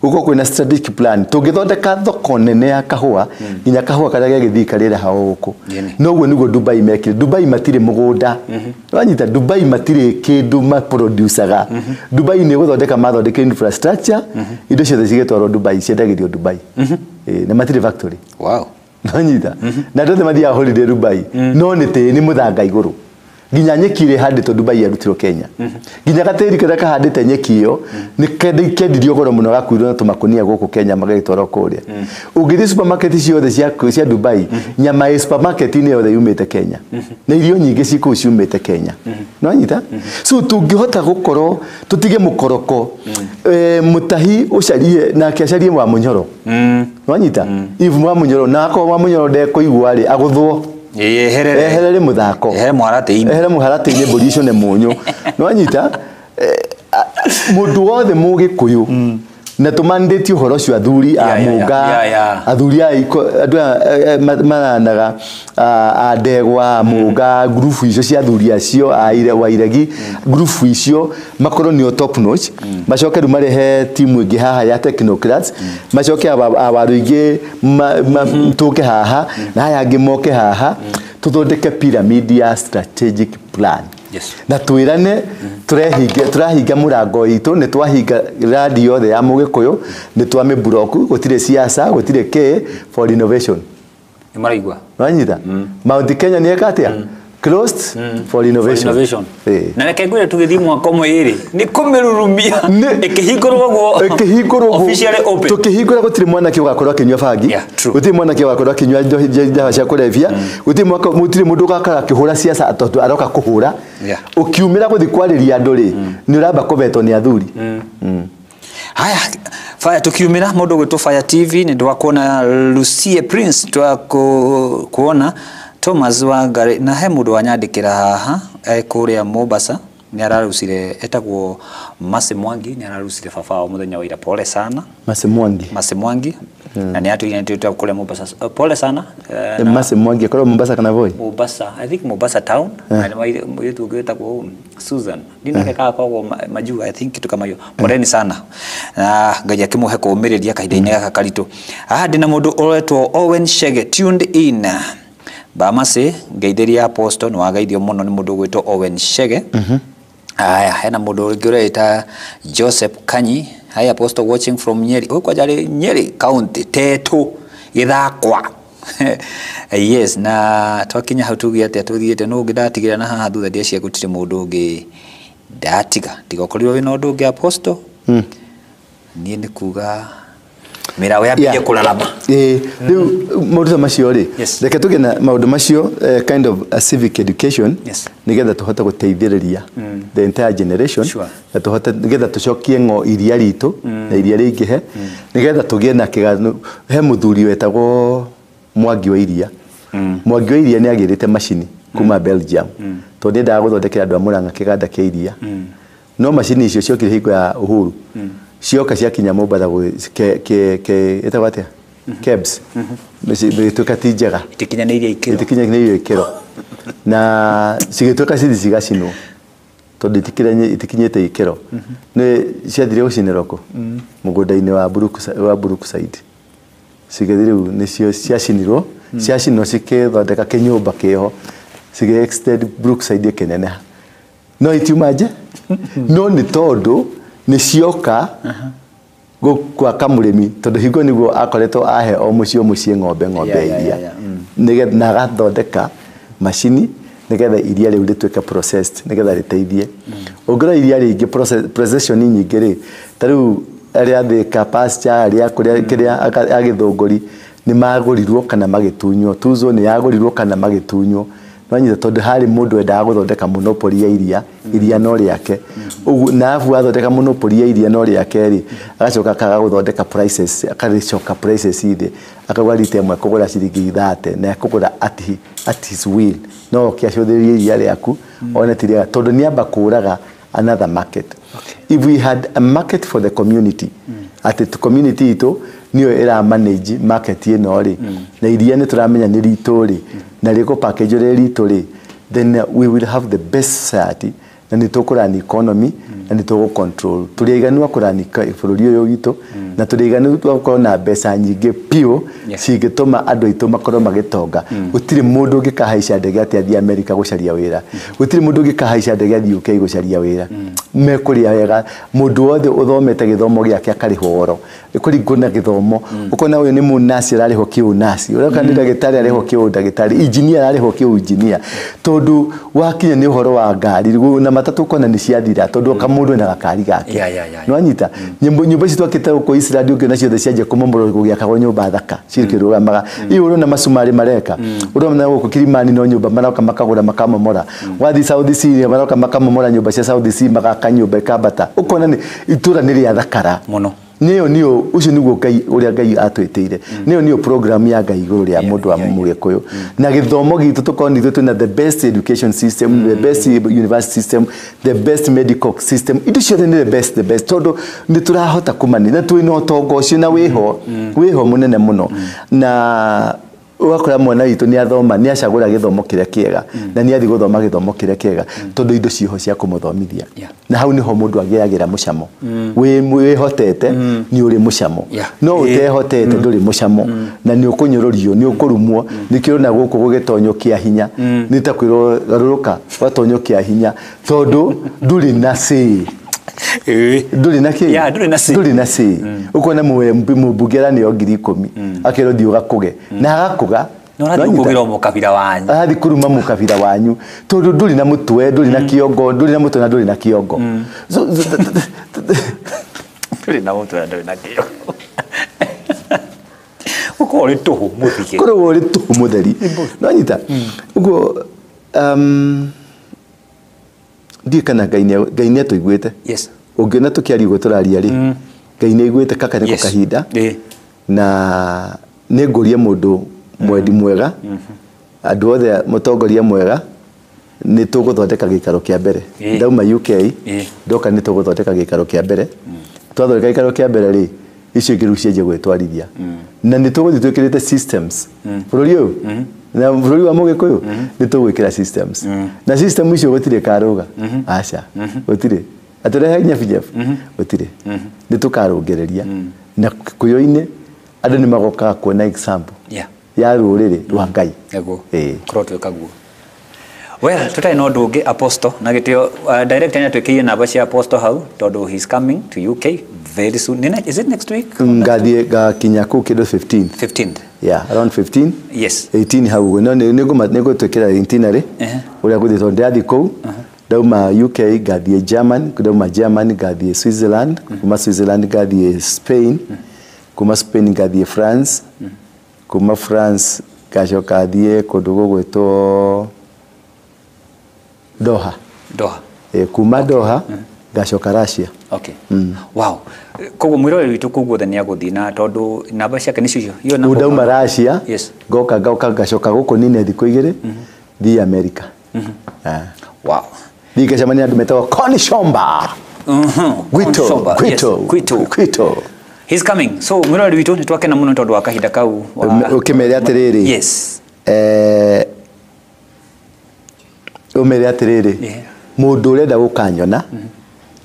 guko kwina strategic plan tungithondeka thoko nene ya kahua nginya kahua karia Githii karira hao guko noguo niguo Dubai mekire Dubai matire mugunda wanyita Dubai matire kindu ma producerga Dubai ni guthondeka mathondeka infrastructure indo ciothe cigetwarwo Dubai ciendagirio Dubai na matire factory wow nanyita na ndothe mathia holiday Dubai no ni muthanga iguru nginya nyeki ire handito Dubai yarutiro Kenya nginya gateri kada kahandite nyeki iyo ni kendirio goro muno gakuirwo na tumakonia guku Kenya magagitwara kuria ugithi supermarket ciothe cia Dubai nyama ya supermarket ni yothe yumite Kenya na irio nyingi ciku ciumite Kenya no nyita so tungihota gukoro tutige mukoroko Mutahi ucarie na kiacarie wa munyoro no nyita ivu wa munyoro nako wa munyoro ndeko igwari aguthwo eherere muthako ehere muharate-ini mburi icio ne munyu no anyita mundu wothe mugikuyu na tumandĩtie ũhoro ũcio athuri a Mũnga athuri andu maranaga a Ndegwa Mũnga group icio cia athuri acio a Wairegi group icio makorwo nio top notch macoke marehe timu ingi haha ya technocrats macoke abaru ingi tuke haha na haya angi moke haha tuthondeke pyramid ya strategic plan na twirane turahinga murango itu ni twahinga radio the ya Mugikuyu ni twame block gutire siasa gutire ke for innovation ni maraigwa wanyita Mount Kenya ni ekatia closed for innovation na nekegwire tugithi mwaka mwiri ni kumirurumia ikihingurwo officially open tukihingura gutire mwana ki ugakorwa kinywa bangi gutire mwana ki ugakorwa kinywa jawa cia kurevia gutire mwaka mutire mundu gakara kihura siasa atotu aroka kuhura ukiumira guthi kwariria andu ri ni uramba kubeto ni athuri haya Fire tukiumira mundu gwitu Fire TV ni ndwakuona Lucie Prince kuona Thomas Wangari na he mundu wanyandikira haha kuria Mombasa ni ararucire etagwo Mase Mwangi ni ararucire baba muthenya wa ira pole sana Mase Mwangi na ni atu tuta kuria Mombasa pole sana Mase Mwangi kwa Mombasa kana Voi Mombasa I think Mombasa town na yetu gwetagwo Susan ndina kaka kwa majua I think kitu kama hiyo poleni sana na ngaja kimuhe kuumiriria kahinda-ini gaka karitu ndina mundu oretwo Owen Chege tuned in Bamase ngeitheria apostle no agaithio muno ni mundu gwitwo Owen Chege aya hena mundu ngireta Joseph Kanyi hi apostle watching from Nyeri kwa jari Nyeri county Tetu Githakwa yes na twakinya hau tugi ati tuthiete no ngidatigira na haha thutha dia cia gutire mundu ngi ndatiga tigokorirwo wina undu ngi apostle nie ni kuga mirawe yambie kulalama riu maundu macio ri reke tuge na maundu macio kind of a civic education nigetha tuhota guteithiriria the entire generation na tuhota nigetha tucokie ngo iria ritu na iria ringihe nigetha tugie na kigano he muthuri wetagwo Mwangi wa iria Mwangi wa iria ni agirite machine kuma Belgium to ndenda guthondekera andu amuranga kiganda kia iria no machine icio ciokire hingo ya Uhuru cioka cia kinya Mombasa ke etagwo atia kebs bituka tijega itikinyanĩirie ikĩro na cigituka cigacinwo tondu itikinyĩte ikĩro nĩ ciathire gũcinĩrwo kũ mũgũnda-inĩ wa Brookside cigĩthire nĩcio ciacinirwo cikĩthondeka kĩnyũmba kĩho cigĩ extend Brookside kĩneneha no itiuma nje no nĩ tondũ nĩ cioka gwaka mũrĩmi tondu hingo nĩguo akoretwo ahe o mũciĩ ng'ombe iria nĩgetha na agathondeka macini nĩgetha iria rĩu rĩtuĩke processed nĩgetha rĩteithie ũngĩrora iria rĩingĩ procession nyingĩ rĩ ta rĩu arĩa Thika pasture arĩa kĩrĩa agĩthũngũri nĩ magũrirwo kana magĩtunywo tuzo nĩ yagũrirwo kana magĩtunywo Wanyita tondu hari mundu endaga guthondeka monopoly ya iria no riake na afu athondeka monopoly ya iria no riake ri agacoka akaga guthondeka prices akaricoka prices ide akagwa rite amwe kugura ciringi 30 na kugura at his will no kiacuthiria iria riaku ona tiria tondu ni amba kuraga another market. If we had a market for the community at the community ito niyo era manage market ino ri na iria ni turamenya ni rito ri na riko package ri rito ri then we will have the best society na ni tukurani economy na ni tugo control turiiganu akurani bururi uyu gitu na turiiganu tuko na mbeca nyingi pio cingituma andu itu makorwo magitonga gutiri mundu ungikahaica ndege ati athi America gucaria wira gutiri mundu ungikahaica ndege athi UK gucaria wira mekuria wega mundu wothe uthomete githomo giake akarihwo oro ikuringuna githomo ukona uyu ni munasi ararihwo kiu nasi ureka ni ndagitari arihwo kiu ndagitari engineer arihwo kiu engineer tondu wakinya ni uhoro wa ngari na matatu kona ni ciathira tondu kamundu na gakari gake no anyita nyumba citu akita uko Israel uke nacio ciaje kumomoro gugiaka nyumba thaka cirikirugamaga iuru na masumari mareka urona uko Kilimani no nyumba maroka makagura makamomora wathi South Sea maroka makamomora nyumba cia South Sea magaka nyumba ikambata ukona ni itura ni ria thakara muno niyo ucio niguo Ngai uria Ngai atwitire niyo program ya Ngai iguru ria mundu wa Mugikuyu na githomo gitu tukoni twina the best education system the best university system the best medical system itu cio ni the best todo ni turahota kumani na twina utongo ucio na wiho munene muno na wakora mwana witu ni athoma ni acagura githomo kiria kiega na ni athi guthoma githomo kiria kiega tondu indo ciho cia kumuthomithia na hau niho mundu agiagira mucamo we hotete ni uri mucamo no utehotete nduri mucamo na ni ukunyururio ni ukurumwo ni kirona guku gugitonyokia hinya ni ta kwiro garuruka watonyokia hinya tondu nduri na si nduri na si ukona mubugera ni ogiri 10 akero thi ugakuge na agakuga no ndikugira mukabira wanyu athi kuruma mukabira wanyu tondu nduri na mutwe nduri na kiongo nduri na mutwe na nduri na kiongo nduri na mutwe na nduri na kiongo uko ri tuhu muthike koro ri tuhu mutheri no anyita ugo ndikana Ngai ni atuiguite ungiona tukiari ugo turaria ri Ngai ni aiguite kaka ni kahinda na ni ngurie mundu mwendi mwega andu othe mutongoria mwega ni tuguthondeka gikaro kia mbere ndauma UK ndoka ni tuguthondeka gikaro kia mbere twathondeka gikaro kia mbere ri icio ngirucia je gwetwarithia na ni tuguthi twikirite systems bururi uyu na bururi wa Mugikuyu ni tugwikira systems na system icio gutire karuga aca gutire aturehe nyabinyef gutire ni tukarongereria na kuyoine andu ni magoka kuona example ya ruriri rwa Ngai ego kroto kaguo well tutai no ndungi apostle na gitio director natwekiye namba cia apostle hau tondu he's coming to UK very soon is it next week ngathie gakinya ku kido 15th around 15 18 hau no nego twekira 18 ari uria guthi tondu athi ku dauma UK gathie German gathie Switzerland kuma Switzerland gathie Spain kuma Spain gathie France kuma France gacoka thie kundu gugwitwo Doha kuma Doha gacoka Russia wow koguo mwirore witu kuguo ni aguthi na tondu namba ciake nicio hiyo na udauma Russia goka gacoka guku nine thiko igire thi America wow Nikachamania andu metagwo Connie Shomba Gwito He's coming. So mwirori witu nitwake na muno tondu wa kahinda kau ukimere atiriri. Yes. Umere atiriri. Mundu urenda gukanyona.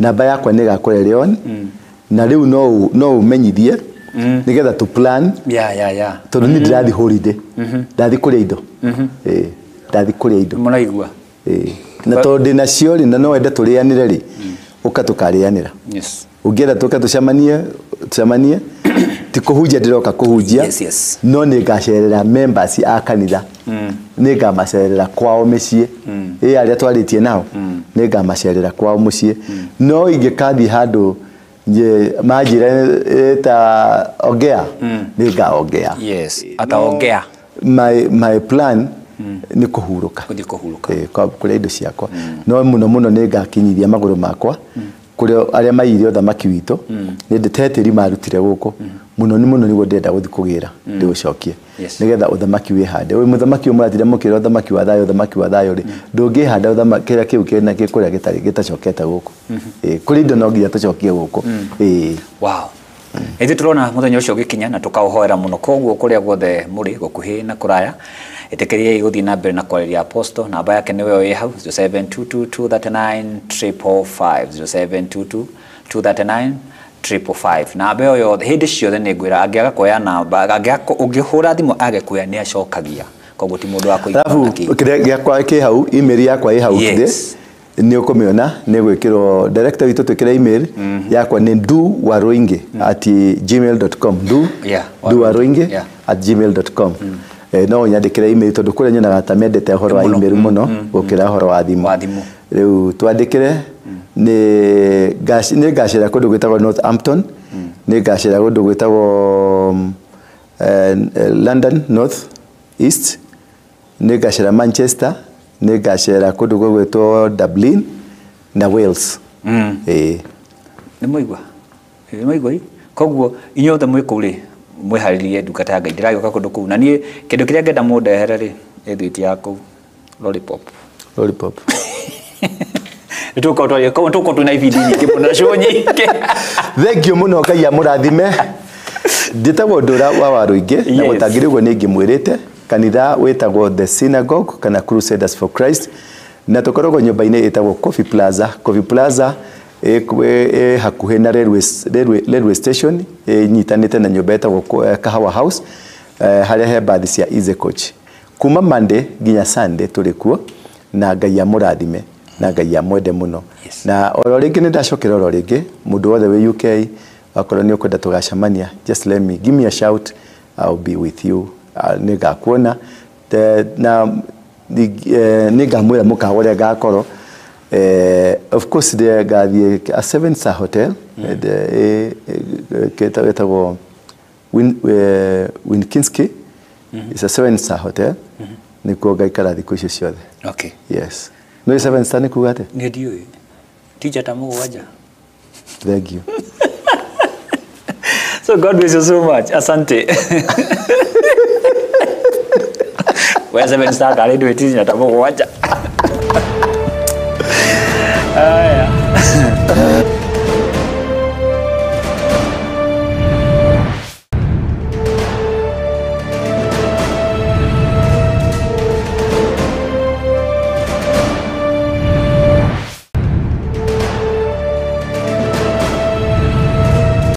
Namba yakwa ni gakore Leon. Na riu no umenyithie nigetha to plan. Yeah. Tondu ni ndirathi holiday. Ndathi kuria indo. Ndathi kuria indo. Munaigua. Na tondu na cio ri na no wende turianire ri. Uka tukarianira. Yes. Ugienda tuka tucemanie ti kuhunjia ndiroka kuhunjia. Yes. No ni ngacerera members a kanitha. Ni ngamacerera kwao micii. Aria twaritie nao ni ngamacerera kwao mucii. No ingikathi handu je majira ta ogea ni ngaogea. Yes. Ataogea. My plan ni kuhuruka. Kwa kuria indo ciakwa. No muno ni ngakinyithia maguru makwa. Kuria aria maire othamaki wito ni ndeteteri marutire guku muno ni ndenda guthi kugira ndi ucokie nigetha uthamaki wi hande we muthamaki umuratire mukira uthamaki wa thayo ri ndungihanda uthamaki kira kiu kena gikuria gitacokete guku kuri indo no nginya tucokie guku wow Ethi turona muthenya ucio gikinya na tukauhoera muno koguo kuria guothe muri gukuhi na kuraya etekerie guthii na mbere na kwariria apostle namba yake niwe yo hau 0722239555 0722239555 namba yo hindi ciothe ni ngwira angiaga kuoya namba angiaga ungihura thimu age kuya ni acokagia koguo ti mundu wa kuigua kire giakwa ki hau email yakwa i hau kire ni ukumiona ni gwikirwo director witu twikira email yakwa ni duwaroinge@gmail.com duwaroinge@gmail.com no nyandikira email tondu kuria nyonaga ta mendete horo wa email muno gukira horo wa thimu riu twandikire ni ngacira kundu gwitagwo Northampton ni ngacira kundu gwitagwo London North East ni ngacira Manchester ni ngacira kundu gwitwo Dublin na Wales ni moigwa koguo inyothe mwikuri mwiharirie ndungata ya Ngai ndiragioka kundu kuu na nie kindu kiria ngenda mundehere ri ethiti yako lollipop tuko tuna ibidi nyingi muna show nyingi thank you muno Ngai amurathime nditagwo ndura wa waruinge na gutangirigwo ni ngimwirite kanitha wetagwo The Synagogue kana Crusaders for Christ na tukoragwo nyumba-ini itagwo Coffee Plaza hakuhe na railway station nyitanite na nyumba itagwo Kahawa House haria he bathi cia Easy Coach kuma Monday nginya Sunday turikuo na Ngai amurathime na Ngai amwende muno na oro ringi ni ndacokera oro ringi mundu wothe wi UK akorwo ni ukwenda tugacamania just give me a shout, I'll be with you nigakuona na nigamwira mukahore gakorwo of course the gathie a 7-star hotel ketagwo Winkinski is a 7-star hotel nikuo gaikara thiku icio ciothe okay yes no 7-star ni kugate ni ndio teacher tamugwaja thank you so God bless you so much asante wewe 7-star kale ndio teacher tamugwaja